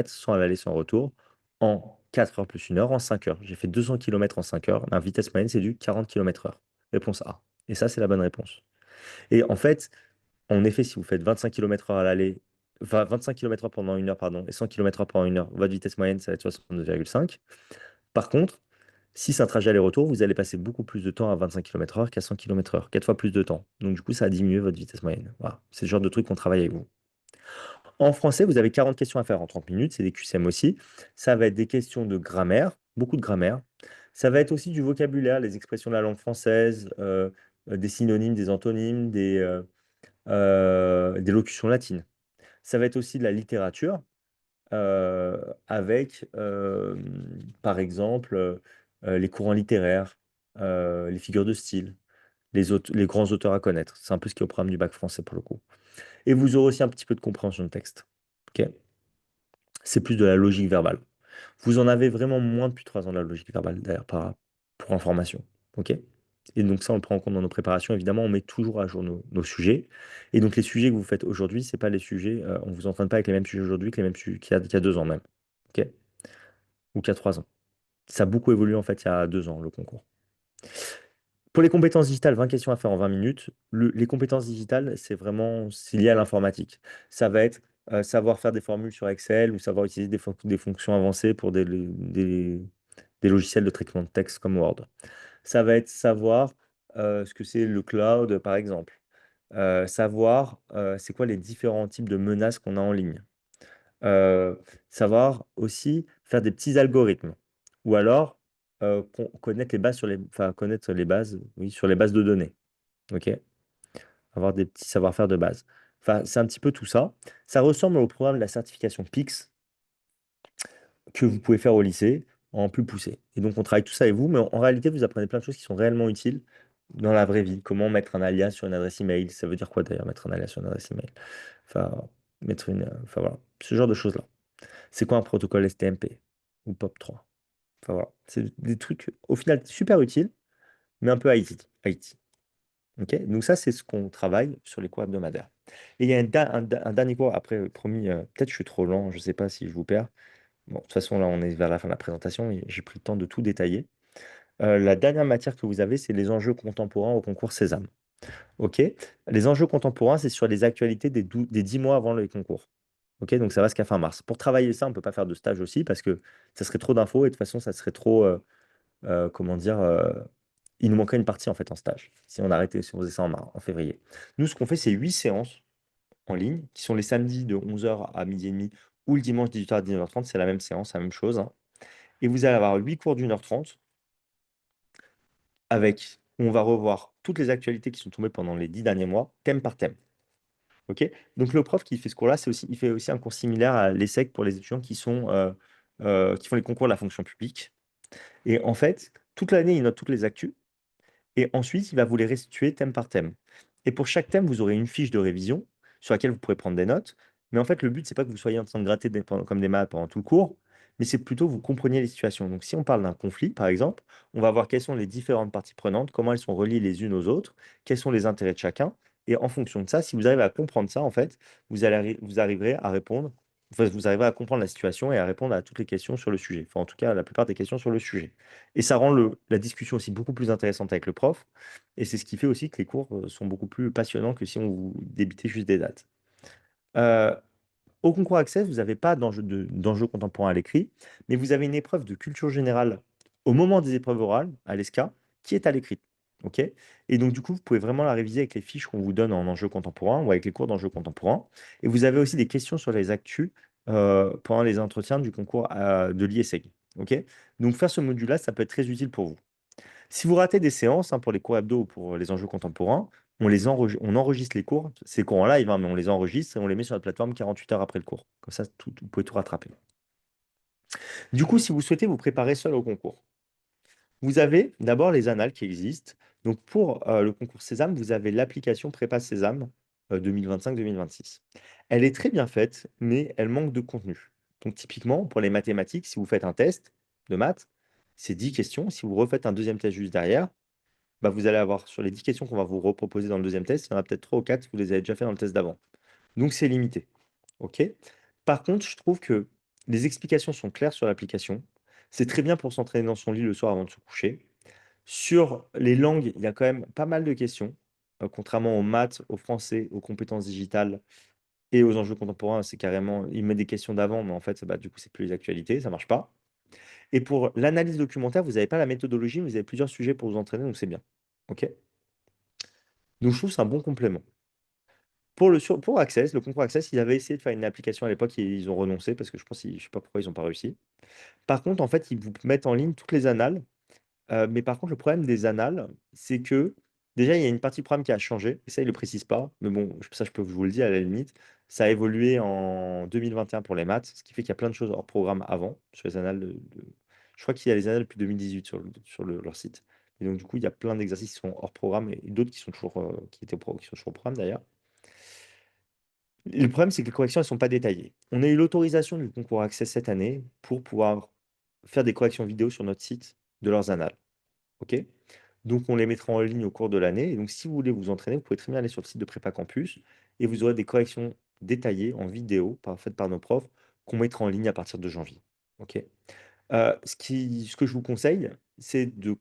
sans aller, sans retour, en 4 heures plus 1 heure, en 5 heures. J'ai fait 200 km en 5 heures. Ma vitesse moyenne, c'est du 40 km/h. Réponse A. Et ça, c'est la bonne réponse. Et en fait, en effet, si vous faites 25 km/h à l'aller, enfin 25 km/h pendant 1 heure, pardon, et 100 km/h pendant 1 heure, votre vitesse moyenne, ça va être 62,5. Par contre, si c'est un trajet aller-retour, vous allez passer beaucoup plus de temps à 25 km/h qu'à 100 km/h, 4 fois plus de temps. Donc, du coup, ça a diminué votre vitesse moyenne. Voilà. C'est le genre de truc qu'on travaille avec vous. En français, vous avez 40 questions à faire en 30 minutes, c'est des QCM aussi. Ça va être des questions de grammaire, beaucoup de grammaire. Ça va être aussi du vocabulaire, les expressions de la langue française, des synonymes, des antonymes, des locutions latines. Ça va être aussi de la littérature, avec, par exemple, les courants littéraires, les figures de style, les grands auteurs à connaître. C'est un peu ce qui est au programme du bac français pour le coup. Et vous aurez aussi un petit peu de compréhension de texte. Ok. C'est plus de la logique verbale. Vous en avez vraiment moins depuis 3 ans de la logique verbale, d'ailleurs, pour information. OK? Et donc ça, on le prend en compte dans nos préparations. Évidemment, on met toujours à jour nos sujets. Et donc les sujets que vous faites aujourd'hui, c'est pas les sujets, on vous entraîne pas avec les mêmes sujets aujourd'hui que les mêmes sujets qu'il y a 2 ans même. OK? Ou qu'il y a 3 ans. Ça a beaucoup évolué en fait il y a 2 ans, le concours. Pour les compétences digitales, 20 questions à faire en 20 minutes. Les compétences digitales, c'est lié à l'informatique. Ça va être savoir faire des formules sur Excel ou savoir utiliser des fonctions avancées pour des logiciels de traitement de texte comme Word. Ça va être savoir ce que c'est le cloud, par exemple. Savoir c'est quoi les différents types de menaces qu'on a en ligne. Heu, Savoir aussi faire des petits algorithmes ou alors, connaître les bases connaître les bases, oui, sur les bases de données, OK? Avoir des petits savoir-faire de base. Enfin, c'est un petit peu tout ça. Ça ressemble au programme de la certification PIX que vous pouvez faire au lycée en plus poussé et donc on travaille tout ça avec vous, mais en réalité, vous apprenez plein de choses qui sont réellement utiles dans la vraie vie. Comment mettre un alias sur une adresse email? Ça veut dire quoi d'ailleurs mettre un alias sur une adresse email? Enfin, enfin voilà, ce genre de choses-là. C'est quoi un protocole STMP ou POP3? Enfin voilà, c'est des trucs au final super utiles, mais un peu IT. OK? Donc ça, c'est ce qu'on travaille sur les cours hebdomadaires. Et il y a un dernier cours, après, promis, peut-être je suis trop lent, je ne sais pas si je vous perds. Bon, de toute façon, là, on est vers la fin de la présentation et j'ai pris le temps de tout détailler. La dernière matière que vous avez, c'est les enjeux contemporains au concours Sésame. OK? Les enjeux contemporains, c'est sur les actualités des 10 mois avant les concours. OK? Donc ça va jusqu'à fin mars. Pour travailler ça, on ne peut pas faire de stage aussi parce que ça serait trop d'infos et de toute façon, ça serait trop, comment dire? Il nous manquerait une partie en fait en stage, si on faisait ça en février. Nous, ce qu'on fait, c'est 8 séances en ligne, qui sont les samedis de 11 h à 12h30 ou le dimanche 18 h à 19h30, c'est la même séance, la même chose, hein. Et vous allez avoir 8 cours d'1 h 30 avec où on va revoir toutes les actualités qui sont tombées pendant les 10 derniers mois, thème par thème. OK? Donc le prof qui fait ce cours-là, il fait aussi un cours similaire à l'ESSEC pour les étudiants qui font les concours de la fonction publique. Et en fait, toute l'année, il note toutes les actus. Et ensuite, il va vous les restituer thème par thème. Et pour chaque thème, vous aurez une fiche de révision sur laquelle vous pourrez prendre des notes. Mais en fait, le but, c'est pas que vous soyez en train de gratter comme des maths pendant tout le cours, mais c'est plutôt que vous compreniez les situations. Donc, si on parle d'un conflit, par exemple, on va voir quelles sont les différentes parties prenantes, comment elles sont reliées les unes aux autres, quels sont les intérêts de chacun. Et en fonction de ça, si vous arrivez à comprendre ça, en fait, vous arriverez à répondre, enfin, vous arriverez à comprendre la situation et à répondre à toutes les questions sur le sujet. Enfin, en tout cas, à la plupart des questions sur le sujet. Et ça rend la discussion aussi beaucoup plus intéressante avec le prof. Et c'est ce qui fait aussi que les cours sont beaucoup plus passionnants que si on vous débitait juste des dates. Euh, Au concours Access, vous n'avez pas d'enjeu contemporain à l'écrit, mais vous avez une épreuve de culture générale au moment des épreuves orales, à l'ESCA, qui est à l'écrit. OK? Et donc du coup, vous pouvez vraiment la réviser avec les fiches qu'on vous donne en enjeux contemporains ou avec les cours d'enjeux contemporains. Et vous avez aussi des questions sur les actus, pendant les entretiens du concours, de l'IESEG. OK? Donc faire ce module-là, ça peut être très utile pour vous. Si vous ratez des séances, hein, pour les cours hebdo ou pour les enjeux contemporains, on enregistre les cours, c'est cours en live, hein, mais on les enregistre et on les met sur la plateforme 48 heures après le cours. Comme ça, vous pouvez tout rattraper. Du coup, si vous souhaitez vous préparer seul au concours, vous avez d'abord les annales qui existent. Donc pour le concours Sésame, vous avez l'application Prépa Sésame 2025-2026. Elle est très bien faite, mais elle manque de contenu. Donc typiquement, pour les mathématiques, si vous faites un test de maths, c'est 10 questions. Si vous refaites un deuxième test juste derrière, bah, vous allez avoir sur les 10 questions qu'on va vous reproposer dans le deuxième test, il y en a peut-être 3 ou 4, vous les avez déjà fait dans le test d'avant. Donc c'est limité. OK? Par contre, je trouve que les explications sont claires sur l'application. C'est très bien pour s'entraîner dans son lit le soir avant de se coucher. Sur les langues, il y a quand même pas mal de questions, contrairement aux maths, au français, aux compétences digitales et aux enjeux contemporains, c'est carrément il met des questions d'avant, mais en fait, bah, du coup, c'est plus les actualités, ça marche pas. Et pour l'analyse documentaire, vous n'avez pas la méthodologie, mais vous avez plusieurs sujets pour vous entraîner, donc c'est bien. OK? Donc je trouve que c'est un bon complément. Pour Access, le concours Access, ils avaient essayé de faire une application à l'époque et ils ont renoncé parce que je pense je sais pas pourquoi ils ont pas réussi. Par contre, en fait, ils vous mettent en ligne toutes les annales. Mais par contre, le problème des annales, c'est que déjà, il y a une partie du programme qui a changé, et ça, ils le précisent pas, mais bon, ça, je peux vous le dire à la limite. Ça a évolué en 2021 pour les maths, ce qui fait qu'il y a plein de choses hors programme avant, sur les annales je crois qu'il y a les annales depuis 2018 leur site. Et donc, du coup, il y a plein d'exercices qui sont hors programme et d'autres qui sont toujours, qui sont toujours au programme d'ailleurs. Le problème, c'est que les corrections, elles ne sont pas détaillées. On a eu l'autorisation du concours Access cette année pour pouvoir faire des corrections vidéo sur notre site de leurs annales. OK? Donc, on les mettra en ligne au cours de l'année. Et donc, si vous voulez vous entraîner, vous pouvez très bien aller sur le site de Prépa Campus et vous aurez des corrections détaillées en vidéo faites par nos profs qu'on mettra en ligne à partir de janvier. OK? Ce que je vous conseille, c'est de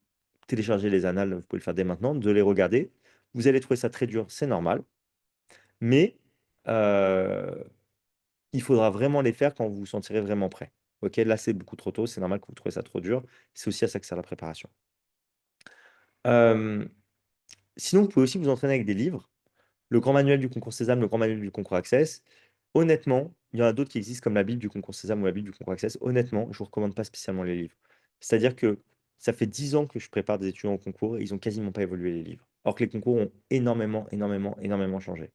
télécharger les annales, vous pouvez le faire dès maintenant, de les regarder. Vous allez trouver ça très dur, c'est normal, mais euh, il faudra vraiment les faire quand vous vous sentirez vraiment prêt. OK? Là, c'est beaucoup trop tôt, c'est normal que vous trouviez ça trop dur. C'est aussi à ça que sert la préparation. Euh, Sinon, vous pouvez aussi vous entraîner avec des livres. Le grand manuel du concours Sésame, le grand manuel du concours Access. Honnêtement, il y en a d'autres qui existent comme la Bible du concours Sésame ou la Bible du concours Access. Honnêtement, je ne vous recommande pas spécialement les livres. C'est-à-dire que ça fait 10 ans que je prépare des étudiants au concours et ils n'ont quasiment pas évolué les livres. Alors que les concours ont énormément, énormément, énormément changé.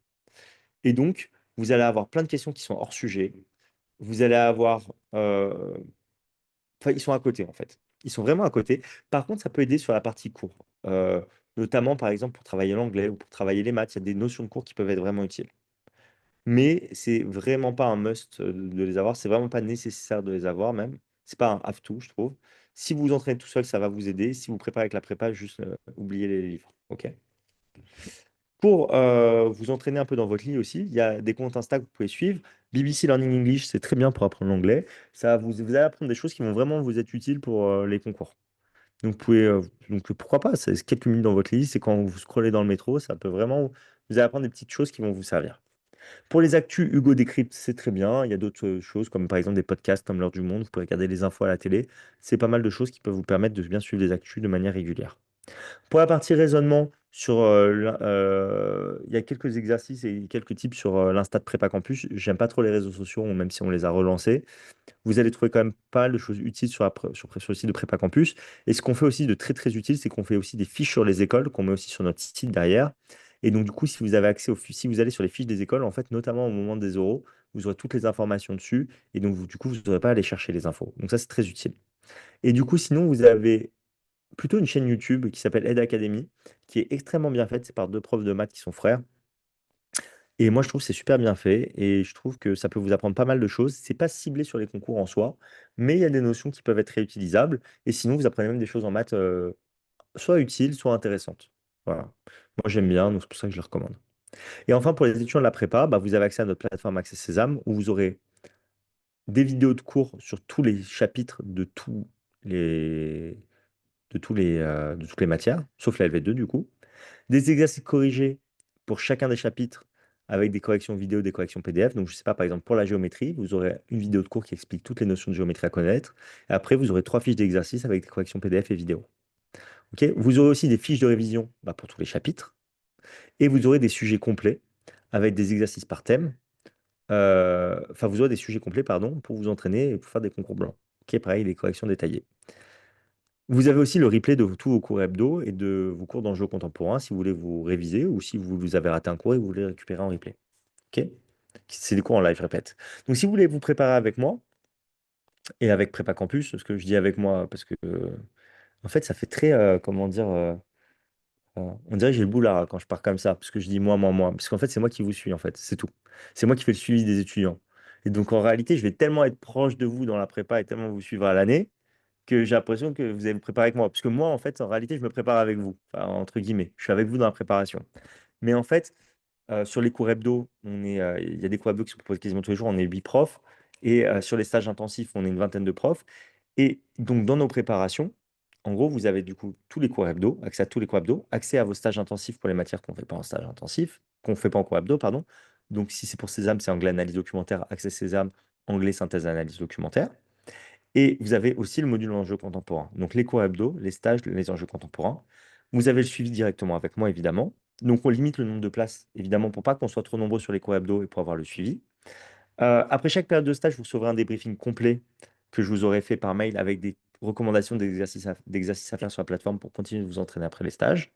Et donc, vous allez avoir plein de questions qui sont hors sujet. Vous allez avoir enfin, ils sont à côté, en fait. Ils sont vraiment à côté. Par contre, ça peut aider sur la partie cours. Notamment, par exemple, pour travailler l'anglais ou pour travailler les maths, il y a des notions de cours qui peuvent être vraiment utiles. Mais c'est vraiment pas un must de les avoir. C'est vraiment pas nécessaire de les avoir, même. C'est pas un have to, je trouve. Si vous vous entraînez tout seul, ça va vous aider. Si vous préparez avec la prépa, juste oubliez les livres. OK? Pour vous entraîner un peu dans votre lit aussi, il y a des comptes Insta que vous pouvez suivre. BBC Learning English, c'est très bien pour apprendre l'anglais. Vous allez apprendre des choses qui vont vraiment vous être utiles pour les concours. Donc, pourquoi pas, c'est quelques minutes dans votre lit, c'est quand vous scrollez dans le métro, ça peut vraiment, vous allez apprendre des petites choses qui vont vous servir. Pour les actus, Hugo Décrypte, c'est très bien. Il y a d'autres choses, comme par exemple des podcasts comme L'heure du monde, vous pouvez regarder les infos à la télé. C'est pas mal de choses qui peuvent vous permettre de bien suivre les actus de manière régulière. Pour la partie raisonnement, il y a quelques exercices et quelques tips sur l'Insta de Prépa Campus. J'aime pas trop les réseaux sociaux, même si on les a relancés. Vous allez trouver quand même pas mal de choses utiles sur le site de Prépa Campus. Et ce qu'on fait aussi de très très utile, c'est qu'on fait aussi des fiches sur les écoles qu'on met aussi sur notre site derrière. Et donc du coup, si vous avez accès si vous allez sur les fiches des écoles, en fait, notamment au moment des oraux, vous aurez toutes les informations dessus. Et donc du coup, vous n'aurez pas à aller chercher les infos. Donc ça, c'est très utile. Et du coup, sinon, vous avez plutôt une chaîne YouTube qui s'appelle Ed Academy, qui est extrêmement bien faite. C'est par deux profs de maths qui sont frères. Et moi, je trouve que c'est super bien fait et je trouve que ça peut vous apprendre pas mal de choses. C'est pas ciblé sur les concours en soi, mais il y a des notions qui peuvent être réutilisables. Et sinon, vous apprenez même des choses en maths, soit utiles, soit intéressantes. Voilà. Moi, j'aime bien, donc c'est pour ça que je le recommande. Et enfin, pour les étudiants de la prépa, bah, vous avez accès à notre plateforme Accès Sésame où vous aurez des vidéos de cours sur tous les chapitres les, de toutes les matières, sauf la LV2 du coup. Des exercices corrigés pour chacun des chapitres avec des corrections vidéo, des corrections PDF. Donc, je ne sais pas, par exemple, pour la géométrie, vous aurez une vidéo de cours qui explique toutes les notions de géométrie à connaître. Et après, vous aurez 3 fiches d'exercices avec des corrections PDF et vidéo. Ok. Vous aurez aussi des fiches de révision pour tous les chapitres et vous aurez des sujets complets avec des exercices par thème. Enfin, vous aurez des sujets complets, pardon, pour vous entraîner et pour faire des concours blancs. Ok, pareil, des corrections détaillées. Vous avez aussi le replay de tous vos cours hebdo et de vos cours d'enjeux contemporains si vous voulez vous réviser ou si vous avez raté un cours et vous voulez récupérer en replay. Ok? C'est des cours en live, je répète. Donc, si vous voulez vous préparer avec moi et avec Prépa Campus, ce que je dis avec moi, parce que en fait, ça fait très, comment dire, on dirait que j'ai le boulard quand je pars comme ça, parce que je dis moi. Parce qu'en fait, c'est moi qui vous suis, en fait, c'est tout. C'est moi qui fais le suivi des étudiants. Et donc, en réalité, je vais tellement être proche de vous dans la prépa et tellement vous suivre à l'année que j'ai l'impression que vous allez vous préparer avec moi. Parce que moi, en fait, en réalité, je me prépare avec vous, enfin, entre guillemets. Je suis avec vous dans la préparation. Mais en fait, sur les cours hebdo, il y a des cours hebdo qui sont proposés quasiment tous les jours, on est 8 profs. Et sur les stages intensifs, on est une vingtaine de profs. Et donc, dans nos préparations, en gros, vous avez du coup tous les cours hebdo, accès à tous les cours hebdo, accès à vos stages intensifs pour les matières qu'on ne fait pas en stage intensif, qu'on ne fait pas en cours hebdo, pardon. Donc, si c'est pour Sésame, c'est anglais analyse documentaire, accès Sésame, anglais synthèse analyse documentaire. Et vous avez aussi le module enjeux contemporains. Donc les cours hebdo, les stages, les enjeux contemporains. Vous avez le suivi directement avec moi, évidemment. Donc on limite le nombre de places, évidemment, pour pas qu'on soit trop nombreux sur les cours hebdo et pour avoir le suivi. Après chaque période de stage, vous recevrez un débriefing complet que je vous aurai fait par mail avec des recommandations d'exercices à faire sur la plateforme pour continuer de vous entraîner après les stages.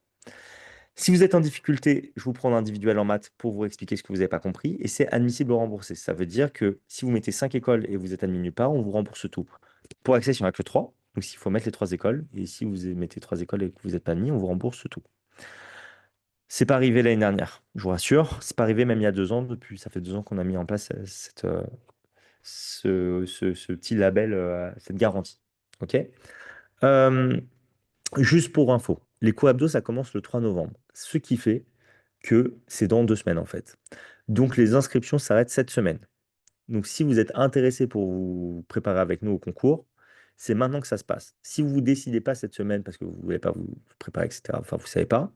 Si vous êtes en difficulté, je vous prends un individuel en maths pour vous expliquer ce que vous n'avez pas compris et c'est admissible au rembourser. Ça veut dire que si vous mettez 5 écoles et vous êtes admis nulle part, on vous rembourse tout. Pour Access, il n'y en a que 3. Donc, il faut mettre les 3 écoles. Et si vous mettez 3 écoles et que vous n'êtes pas admis, on vous rembourse tout. C'est pas arrivé l'année dernière, je vous rassure. C'est pas arrivé même il y a 2 ans. Depuis, ça fait 2 ans qu'on a mis en place ce petit label, cette garantie. OK? Euh, Juste pour info, les cours hebdo, ça commence le 3 novembre. Ce qui fait que c'est dans 2 semaines en fait. Donc les inscriptions s'arrêtent cette semaine. Donc si vous êtes intéressé pour vous préparer avec nous au concours, c'est maintenant que ça se passe. Si vous ne décidez pas cette semaine parce que vous ne voulez pas vous préparer, etc., enfin vous ne savez pas,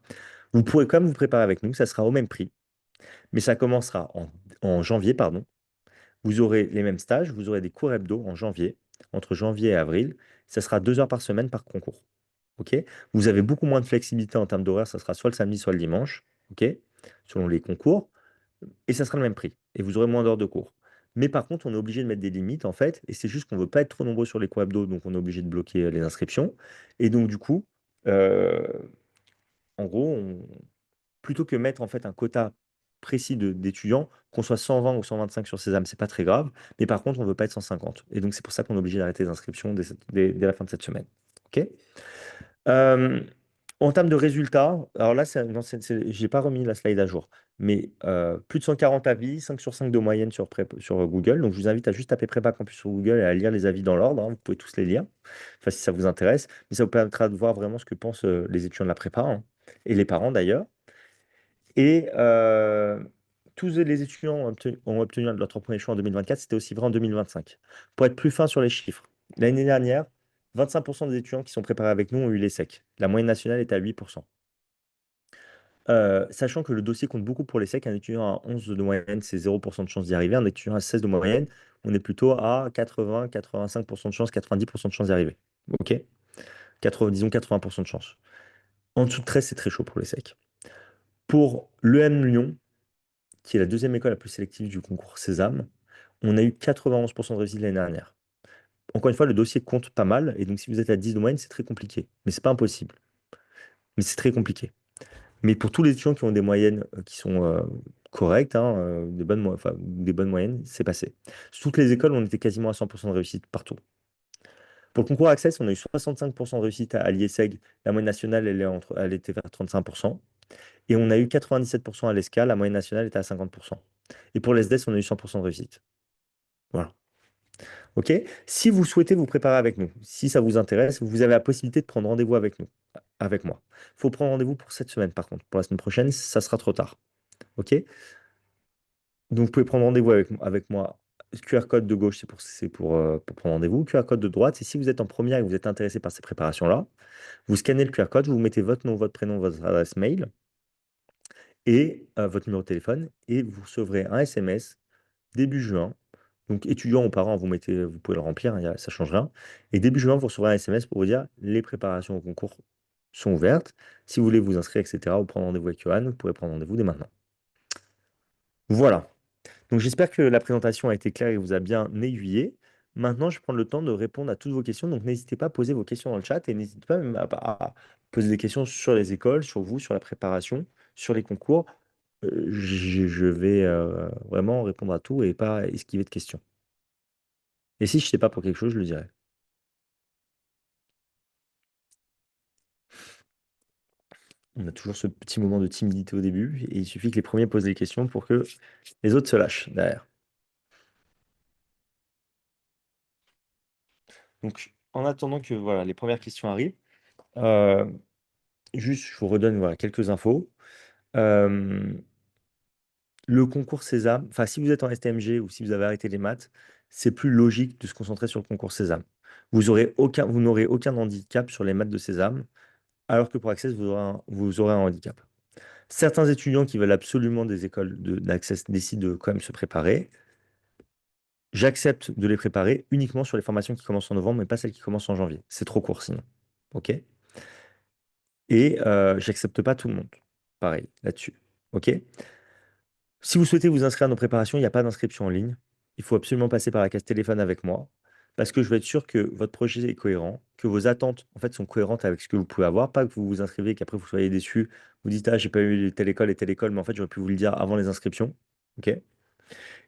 vous pourrez quand même vous préparer avec nous, ça sera au même prix, mais ça commencera en janvier, pardon. Vous aurez les mêmes stages, vous aurez des cours hebdo en janvier, entre janvier et avril. Ça sera 2 heures par semaine par concours. OK? Vous avez beaucoup moins de flexibilité en termes d'horaire, ça sera soit le samedi, soit le dimanche, OK? Selon les concours, et ça sera le même prix. Et vous aurez moins d'heures de cours. Mais par contre, on est obligé de mettre des limites, en fait, et c'est juste qu'on ne veut pas être trop nombreux sur les cours hebdo, donc on est obligé de bloquer les inscriptions. Et donc, du coup, euh, en gros, plutôt que mettre en fait un quota précis d'étudiants, qu'on soit 120 ou 125 sur Sésame, c'est pas très grave. Mais par contre, on ne veut pas être 150. Et donc, c'est pour ça qu'on est obligé d'arrêter les inscriptions dès la fin de cette semaine. OK? Euh, En termes de résultats, alors là, j'ai pas remis la slide à jour, mais plus de 140 avis, 5 sur 5 de moyenne sur Google. Donc, je vous invite à juste taper Prépa Campus sur Google et à lire les avis dans l'ordre, hein. Vous pouvez tous les lire, enfin, si ça vous intéresse. Mais ça vous permettra de voir vraiment ce que pensent les étudiants de la prépa, hein, et les parents d'ailleurs. Et tous les étudiants ont obtenu leur 3 premiers choix en 2024. C'était aussi vrai en 2025. Pour être plus fin sur les chiffres, l'année dernière, 25% des étudiants qui sont préparés avec nous ont eu l'ESSEC. La moyenne nationale est à 8%. Sachant que le dossier compte beaucoup pour l'ESSEC, un étudiant à 11 de moyenne, c'est 0% de chance d'y arriver. Un étudiant à 16 de moyenne, on est plutôt à 80, 85% de chance, 90% de chance d'y arriver. OK? 80, disons 80% de chance. En dessous de 13, c'est très chaud pour l'ESSEC. Pour l'EM Lyon, qui est la deuxième école la plus sélective du concours Sésame, on a eu 91% de réussite l'année dernière. Encore une fois, le dossier compte pas mal, et donc si vous êtes à 10 de moyenne, c'est très compliqué. Mais c'est pas impossible. Mais c'est très compliqué. Mais pour tous les étudiants qui ont des moyennes qui sont correctes, hein, enfin, des bonnes moyennes, c'est passé. Sur toutes les écoles, on était quasiment à 100% de réussite partout. Pour le concours Access, on a eu 65% de réussite à l'IESEG. La moyenne nationale, elle était vers 35%. Et on a eu 97% à l'ESCA. La moyenne nationale était à 50%. Et pour l'ESDES, on a eu 100% de réussite. Voilà. OK? Si vous souhaitez vous préparer avec nous, si ça vous intéresse, vous avez la possibilité de prendre rendez-vous avec nous, avec moi. Il faut prendre rendez-vous pour cette semaine, par contre. Pour la semaine prochaine, ça sera trop tard. OK? Donc, vous pouvez prendre rendez-vous avec moi. QR code de gauche, c'est pour prendre rendez-vous. QR code de droite, c'est si vous êtes en première et que vous êtes intéressé par ces préparations-là. Vous scannez le QR code, vous mettez votre nom, votre prénom, votre adresse mail et votre numéro de téléphone et vous recevrez un SMS début juin. Donc, étudiant ou parent, vous pouvez le remplir, hein, ça ne change rien. Et début juin, vous recevrez un SMS pour vous dire les préparations au concours sont ouvertes. Si vous voulez vous inscrire, etc., ou prendre rendez-vous avec Johan, vous pourrez prendre rendez-vous dès maintenant. Voilà. Donc j'espère que la présentation a été claire et vous a bien aiguillé. Maintenant, je vais prendre le temps de répondre à toutes vos questions. Donc n'hésitez pas à poser vos questions dans le chat et n'hésitez pas même à poser des questions sur les écoles, sur vous, sur la préparation, sur les concours. Je vais vraiment répondre à tout et pas esquiver de questions. Et si je ne sais pas pour quelque chose, je le dirai. On a toujours ce petit moment de timidité au début et il suffit que les premiers posent des questions pour que les autres se lâchent derrière. Donc, en attendant que voilà, les premières questions arrivent, euh, juste, je vous redonne voilà, quelques infos. Euh, le concours Sésame, enfin, si vous êtes en STMG ou si vous avez arrêté les maths, c'est plus logique de se concentrer sur le concours Sésame. Vous n'aurez aucun handicap sur les maths de Sésame, alors que pour Access, vous aurez un handicap. Certains étudiants qui veulent absolument des écoles d'Access décident de quand même se préparer. J'accepte de les préparer uniquement sur les formations qui commencent en novembre, mais pas celles qui commencent en janvier. C'est trop court sinon. OK? Et j'accepte pas tout le monde. Pareil, là-dessus. OK? Si vous souhaitez vous inscrire à nos préparations, il n'y a pas d'inscription en ligne. Il faut absolument passer par la case téléphone avec moi parce que je veux être sûr que votre projet est cohérent, que vos attentes en fait sont cohérentes avec ce que vous pouvez avoir, pas que vous vous inscrivez et qu'après vous soyez déçus, vous dites ah j'ai pas eu telle école, mais en fait j'aurais pu vous le dire avant les inscriptions. OK?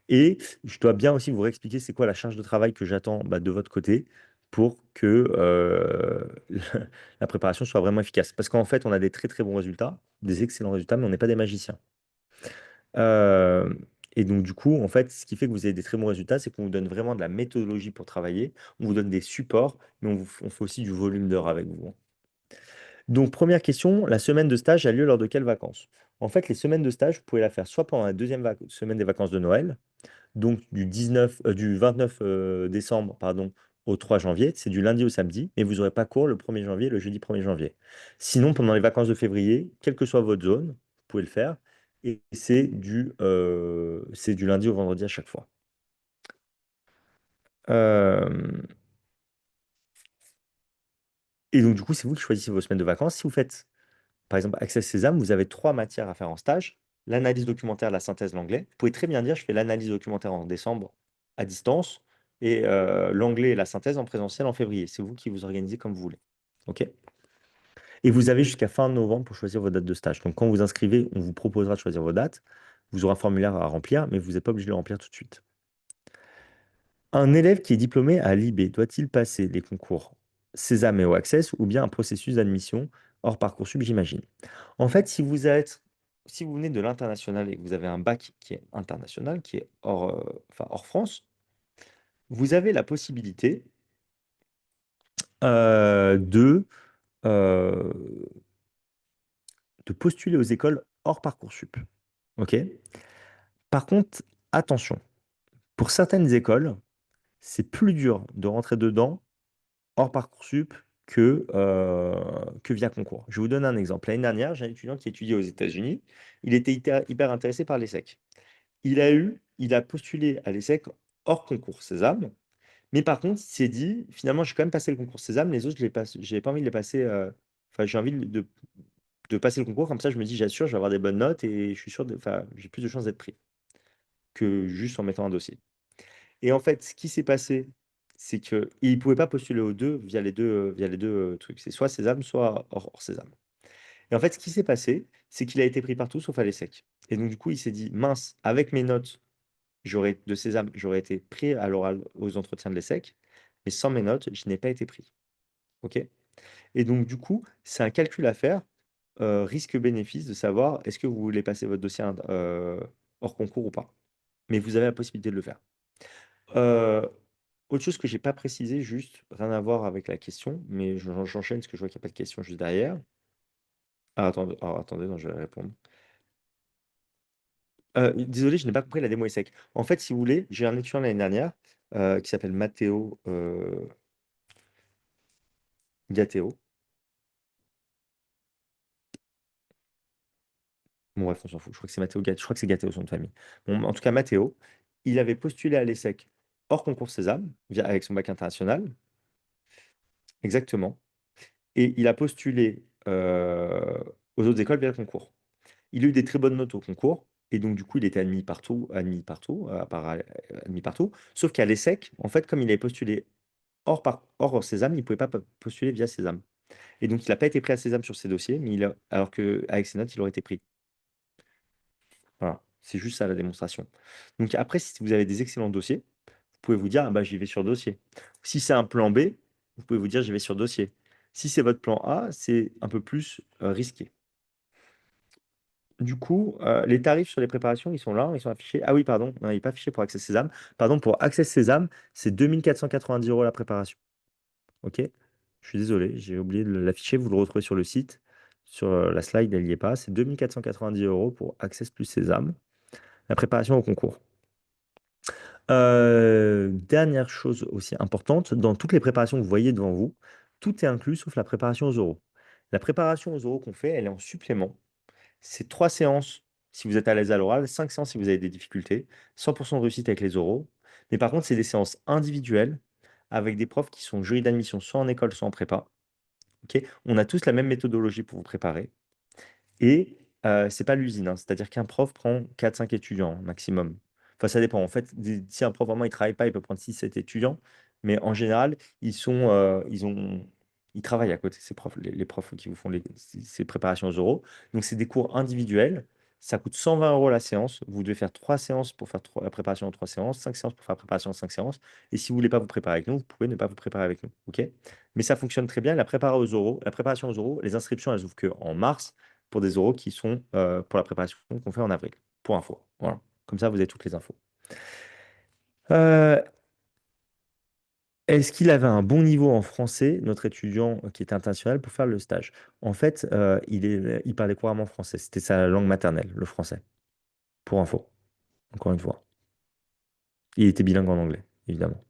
Et je dois bien aussi vous réexpliquer c'est quoi la charge de travail que j'attends de votre côté pour que la préparation soit vraiment efficace. Parce qu'en fait, on a des très très bons résultats, des excellents résultats, mais on n'est pas des magiciens. Euh, et donc, du coup, en fait, ce qui fait que vous avez des très bons résultats, c'est qu'on vous donne vraiment de la méthodologie pour travailler, on vous donne des supports, mais on fait aussi du volume d'heures avec vous. Donc, première question, la semaine de stage a lieu lors de quelles vacances? En fait, les semaines de stage, vous pouvez la faire soit pendant la deuxième semaine des vacances de Noël, donc du 29 décembre pardon, au 3 janvier, c'est du lundi au samedi, mais vous n'aurez pas cours le 1er janvier, le jeudi 1er janvier. Sinon, pendant les vacances de février, quelle que soit votre zone, vous pouvez le faire, et c'est du lundi au vendredi à chaque fois. Euh, et donc, du coup, c'est vous qui choisissez vos semaines de vacances. Si vous faites, par exemple, Access Sésame, vous avez trois matières à faire en stage, l'analyse documentaire, la synthèse, l'anglais. Vous pouvez très bien dire, je fais l'analyse documentaire en décembre à distance et l'anglais et la synthèse en présentiel en février. C'est vous qui vous organisez comme vous voulez. OK? Et vous avez jusqu'à fin novembre pour choisir vos dates de stage. Donc, quand vous inscrivez, on vous proposera de choisir vos dates. Vous aurez un formulaire à remplir, mais vous n'êtes pas obligé de le remplir tout de suite. Un élève qui est diplômé à l'IB doit-il passer les concours Sésame et Access ou bien un processus d'admission hors Parcoursup, j'imagine? En fait, si vous venez de l'international et que vous avez un bac qui est international, qui est enfin, hors France, vous avez la possibilité de, euh, de postuler aux écoles hors Parcoursup. OK? Par contre, attention, pour certaines écoles, c'est plus dur de rentrer dedans hors Parcoursup que via concours. Je vous donne un exemple. L'année dernière, j'ai un étudiant qui étudiait aux États-Unis. Il était hyper intéressé par l'ESSEC. Il a postulé à l'ESSEC hors concours Sésame. Mais par contre, il s'est dit, finalement, j'ai quand même passé le concours Sésame. Les autres, je n'avais pas envie de les passer. Enfin, j'ai envie de passer le concours. Comme ça, je me dis, j'assure, je vais avoir des bonnes notes et je suis sûr, enfin, j'ai plus de chances d'être pris que juste en mettant un dossier. Et en fait, ce qui s'est passé, c'est qu'il ne pouvait pas postuler aux deux via les deux trucs. C'est soit Sésame, soit hors Sésame. Et en fait, ce qui s'est passé, c'est qu'il a été pris partout sauf à l'ESSEC. Et donc, du coup, il s'est dit, mince, avec mes notes de Sésame, j'aurais été pris à l'oral aux entretiens de l'ESSEC, mais sans mes notes, je n'ai pas été pris. OK? Et donc, du coup, c'est un calcul à faire, risque-bénéfice, de savoir est-ce que vous voulez passer votre dossier hors concours ou pas. Mais vous avez la possibilité de le faire. Euh, Autre chose que j'ai pas précisé, juste, rien à voir avec la question, mais j'enchaîne parce que je vois qu'il n'y a pas de question juste derrière. Attendez, non, je vais répondre. Désolé, je n'ai pas compris la démo ESSEC. En fait, si vous voulez, j'ai un étudiant l'année dernière qui s'appelle Matteo Gatteo. Bon, bref, on s'en fout. Je crois que c'est Matteo Je crois que c'est Gatteo son nom de famille. Bon, en tout cas, Matteo, il avait postulé à l'ESSEC hors concours Sésame, avec son bac international. Exactement. Et il a postulé euh, aux autres écoles via le concours. Il a eu des très bonnes notes au concours, et donc du coup, il était admis partout. Sauf qu'à l'ESSEC, en fait, comme il avait postulé hors Sésame, il ne pouvait pas postuler via Sésame. Et donc, il n'a pas été pris à Sésame sur ses dossiers, alors qu'avec ses notes, il aurait été pris. Voilà, c'est juste ça la démonstration. Donc après, si vous avez des excellents dossiers, vous pouvez vous dire, ah bah, j'y vais sur dossier. Si c'est un plan B, vous pouvez vous dire, j'y vais sur dossier. Si c'est votre plan A, c'est un peu plus risqué. Du coup, les tarifs sur les préparations, ils sont là, ils sont affichés. Ah oui, pardon, non, il n'est pas affiché pour Access Sésame. Pardon, pour Access Sésame, c'est 2 490 € la préparation. OK? Je suis désolé, j'ai oublié de l'afficher. Vous le retrouvez sur le site. Sur la slide, elle n'y est pas. C'est 2 490 € pour Access plus Sésame. La préparation au concours. Dernière chose aussi importante, dans toutes les préparations que vous voyez devant vous, tout est inclus sauf la préparation aux oraux. La préparation aux oraux qu'on fait, elle est en supplément. C'est 3 séances si vous êtes à l'aise à l'oral, 5 séances si vous avez des difficultés, 100% de réussite avec les oraux. Mais par contre, c'est des séances individuelles avec des profs qui sont jurys d'admission soit en école, soit en prépa. Ok. On a tous la même méthodologie pour vous préparer. Et c'est pas l'usine, hein. C'est-à-dire qu'un prof prend 4 5 étudiants maximum. Enfin, ça dépend. En fait, si un prof vraiment il travaille pas, il peut prendre 6 7 étudiants. Mais en général, ils travaillent à côté, ces profs, les profs qui vous font ces préparations aux oraux. Donc, c'est des cours individuels. Ça coûte 120 € la séance. Vous devez faire 3 séances pour faire la préparation en 3 séances, 5 séances pour faire la préparation en 5 séances. Et si vous voulez pas vous préparer avec nous, vous pouvez ne pas vous préparer avec nous. OK? Mais ça fonctionne très bien. La préparation aux oraux, les inscriptions, elles ouvrent que en mars pour des oraux qui sont pour la préparation qu'on fait en avril, pour info. Voilà. Comme ça, vous avez toutes les infos. Euh, Est-ce qu'il avait un bon niveau en français, notre étudiant qui était international, pour faire le stage? En fait, il parlait couramment français. C'était sa langue maternelle, le français, pour info, encore une fois. Il était bilingue en anglais, évidemment.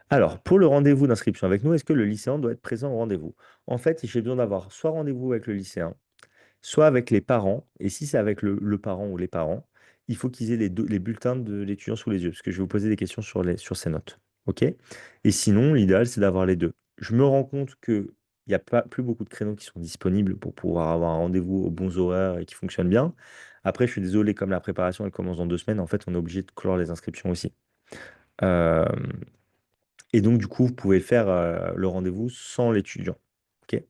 Alors, pour le rendez-vous d'inscription avec nous, est-ce que le lycéen doit être présent au rendez-vous? En fait, j'ai besoin d'avoir soit rendez-vous avec le lycéen, soit avec les parents. Et si c'est avec le parent ou les parents, il faut qu'ils aient les bulletins de l'étudiant sous les yeux, parce que je vais vous poser des questions sur ses notes. OK? Et sinon, l'idéal, c'est d'avoir les deux. Je me rends compte qu'il n'y a pas plus beaucoup de créneaux qui sont disponibles pour pouvoir avoir un rendez-vous aux bons horaires et qui fonctionne bien. Après, je suis désolé, comme la préparation elle commence dans 2 semaines, en fait, on est obligé de clore les inscriptions aussi. Euh, et donc, du coup, vous pouvez faire le rendez-vous sans l'étudiant. OK?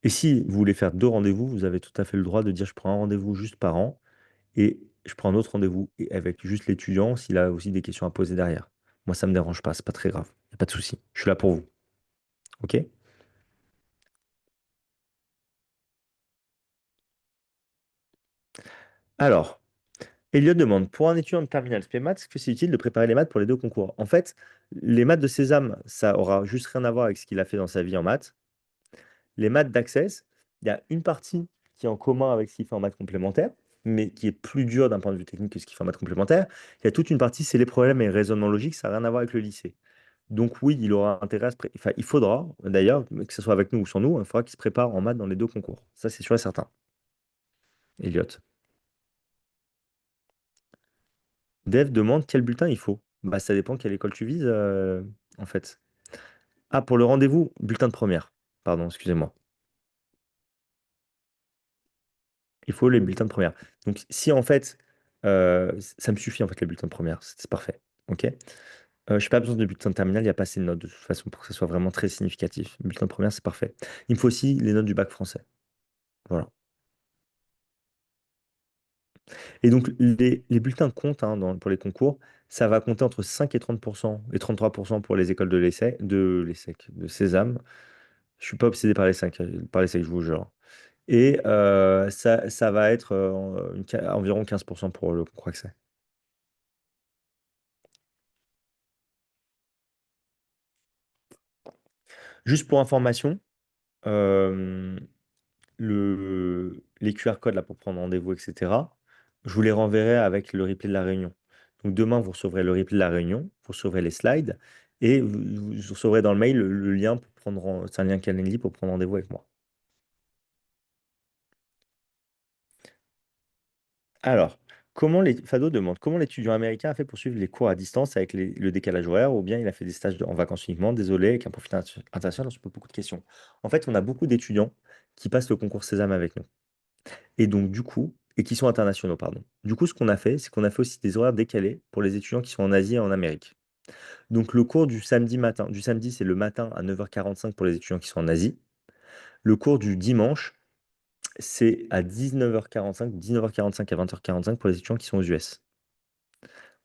Et si vous voulez faire 2 rendez-vous, vous avez tout à fait le droit de dire je prends un rendez-vous juste par an et je prends un autre rendez-vous avec juste l'étudiant s'il a aussi des questions à poser derrière. Moi, ça me dérange pas, c'est pas très grave. Y a pas de souci. Je suis là pour vous. OK? Alors, Elliot demande pour un étudiant de terminale spé maths, est-ce que c'est utile de préparer les maths pour les 2 concours? En fait, les maths de Sésame, ça aura juste rien à voir avec ce qu'il a fait dans sa vie en maths. Les maths d'Access, il y a une partie qui est en commun avec ce qu'il fait en maths complémentaires, mais qui est plus dur d'un point de vue technique que ce qu'il fait en maths complémentaires. Il y a toute une partie, c'est les problèmes et le raisonnement logique, ça n'a rien à voir avec le lycée. Donc oui, il aura intérêt enfin, il faudra, d'ailleurs, que ce soit avec nous ou sans nous, il faudra qu'il se prépare en maths dans les 2 concours. Ça, c'est sûr et certain. Elliot. Dev demande quel bulletin il faut. Bah, ça dépend quelle école tu vises, en fait. Ah, pour le rendez-vous, bulletin de première. Pardon, excusez-moi. Il faut les bulletins de première. Donc, si en fait, ça me suffit en fait les bulletins de première, c'est parfait. Ok. Je n'ai pas besoin de bulletins de terminale, il n'y a pas assez de notes de toute façon pour que ce soit vraiment très significatif. Bulletin de première, c'est parfait. Il me faut aussi les notes du bac français. Voilà. Et donc, les bulletins comptent hein, pour les concours. Ça va compter entre 5 et 30% et 33% pour les écoles de Sésame. Je suis pas obsédé par les 5, je vous jure. Et ça va être environ 15% pour le concours accès. Juste pour information, euh, les QR codes là pour prendre rendez-vous, etc., je vous les renverrai avec le replay de la réunion. Donc demain, vous recevrez le replay de la réunion, vous recevrez les slides et vous recevrez dans le mail le lien pour c'est un lien Calendly pour prendre rendez-vous avec moi. Alors, Fado demande comment l'étudiant américain a fait pour suivre les cours à distance avec le décalage horaire, ou bien il a fait des stages en vacances uniquement. Désolé, avec un profil international, on se pose beaucoup de questions. En fait, on a beaucoup d'étudiants qui passent le concours Sésame avec nous. Et donc, du coup, et qui sont internationaux, pardon. Du coup, ce qu'on a fait, c'est qu'on a fait aussi des horaires décalés pour les étudiants qui sont en Asie et en Amérique. Donc, le cours du samedi matin, du samedi, c'est le matin à 9h45 pour les étudiants qui sont en Asie. Le cours du dimanche, c'est à 19h45 à 20h45 pour les étudiants qui sont aux US.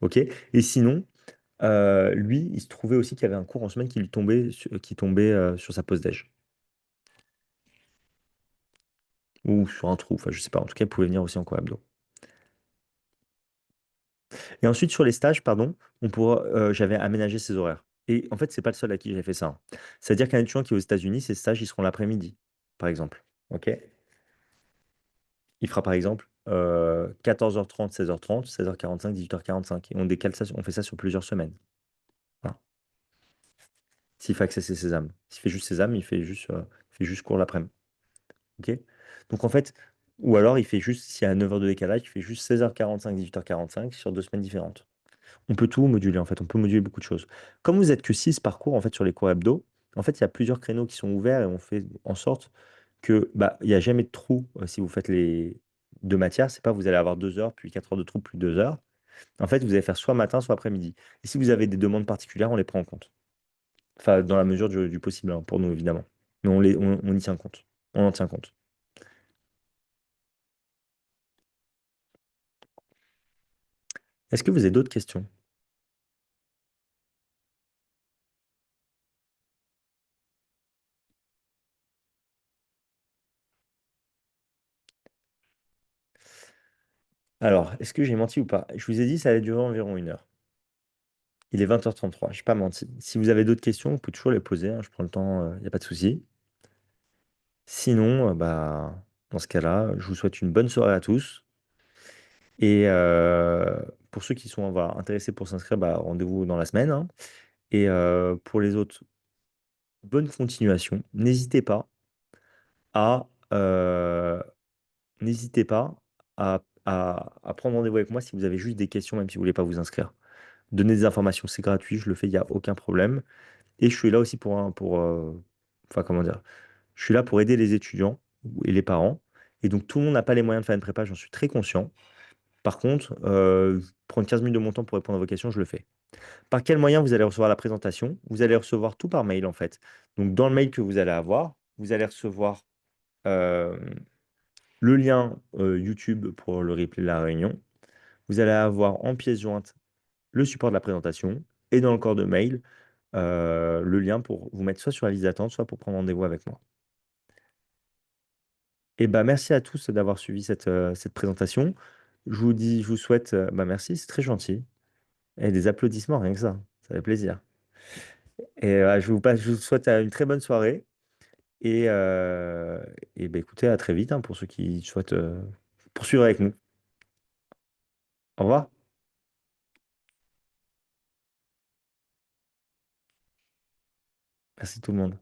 OK? Et sinon, lui, il se trouvait aussi qu'il y avait un cours en semaine qui tombait sur sa pause déj. Ou sur un trou, enfin, je sais pas. En tout cas, il pouvait venir aussi en cours hebdo. Et ensuite, sur les stages, pardon, j'avais aménagé ses horaires. Et en fait, c'est pas le seul à qui j'ai fait ça, hein. C'est-à-dire qu'un étudiant qui est aux États-Unis, ses stages, ils seront l'après-midi, par exemple. OK? Il fera par exemple 14h30, 16h30, 16h45, 18h45. Et on décale ça, on fait ça sur plusieurs semaines. Voilà. S'il fait accesser Sésame. S'il fait juste Sésame, il fait juste cours l'après-midi. OK? Donc en fait, ou alors il fait juste, s'il y a 9 heures de décalage, il fait juste 16h45, 18h45 sur 2 semaines différentes. On peut tout moduler en fait, on peut moduler beaucoup de choses. Comme vous êtes que 6 parcours en fait sur les cours hebdo, en fait, il y a plusieurs créneaux qui sont ouverts et on fait en sorte que bah, il n'y a jamais de trou si vous faites les deux matières. C'est pas vous allez avoir 2 heures, puis 4 heures de trou, plus 2 heures. En fait, vous allez faire soit matin, soit après-midi. Et si vous avez des demandes particulières, on les prend en compte. Enfin, dans la mesure du possible, hein, pour nous, évidemment. Mais on y tient compte. On en tient compte. Est-ce que vous avez d'autres questions? Alors, est-ce que j'ai menti ou pas? Je vous ai dit, ça allait durer environ 1 heure. Il est 20h33, je n'ai pas menti. Si vous avez d'autres questions, vous pouvez toujours les poser, hein, je prends le temps, il n'y a pas de souci. Sinon, bah, dans ce cas-là, je vous souhaite une bonne soirée à tous. Et pour ceux qui sont voilà, intéressés pour s'inscrire, bah, rendez-vous dans la semaine, hein. Et pour les autres, bonne continuation. À, euh, n'hésitez pas à prendre rendez-vous avec moi si vous avez juste des questions, même si vous ne voulez pas vous inscrire. Donner des informations, c'est gratuit, je le fais, il n'y a aucun problème. Et je suis là aussi enfin, comment dire, je suis là pour aider les étudiants et les parents. Et donc, tout le monde n'a pas les moyens de faire une prépa, j'en suis très conscient. Par contre, prendre 15 minutes de mon temps pour répondre à vos questions, je le fais. Par quel moyen vous allez recevoir la présentation? Vous allez recevoir tout par mail, en fait. Donc, dans le mail que vous allez avoir, vous allez recevoir euh, le lien YouTube pour le replay de la réunion. Vous allez avoir en pièce jointe le support de la présentation et dans le corps de mail, le lien pour vous mettre soit sur la liste d'attente, soit pour prendre rendez-vous avec moi. Et bah, merci à tous d'avoir suivi cette présentation. Je vous souhaite, bah, merci, c'est très gentil. Et des applaudissements, rien que ça fait plaisir. Et je vous souhaite une très bonne soirée. Et, bah, écoutez, à très vite hein, pour ceux qui souhaitent poursuivre avec nous. Au revoir. Merci tout le monde.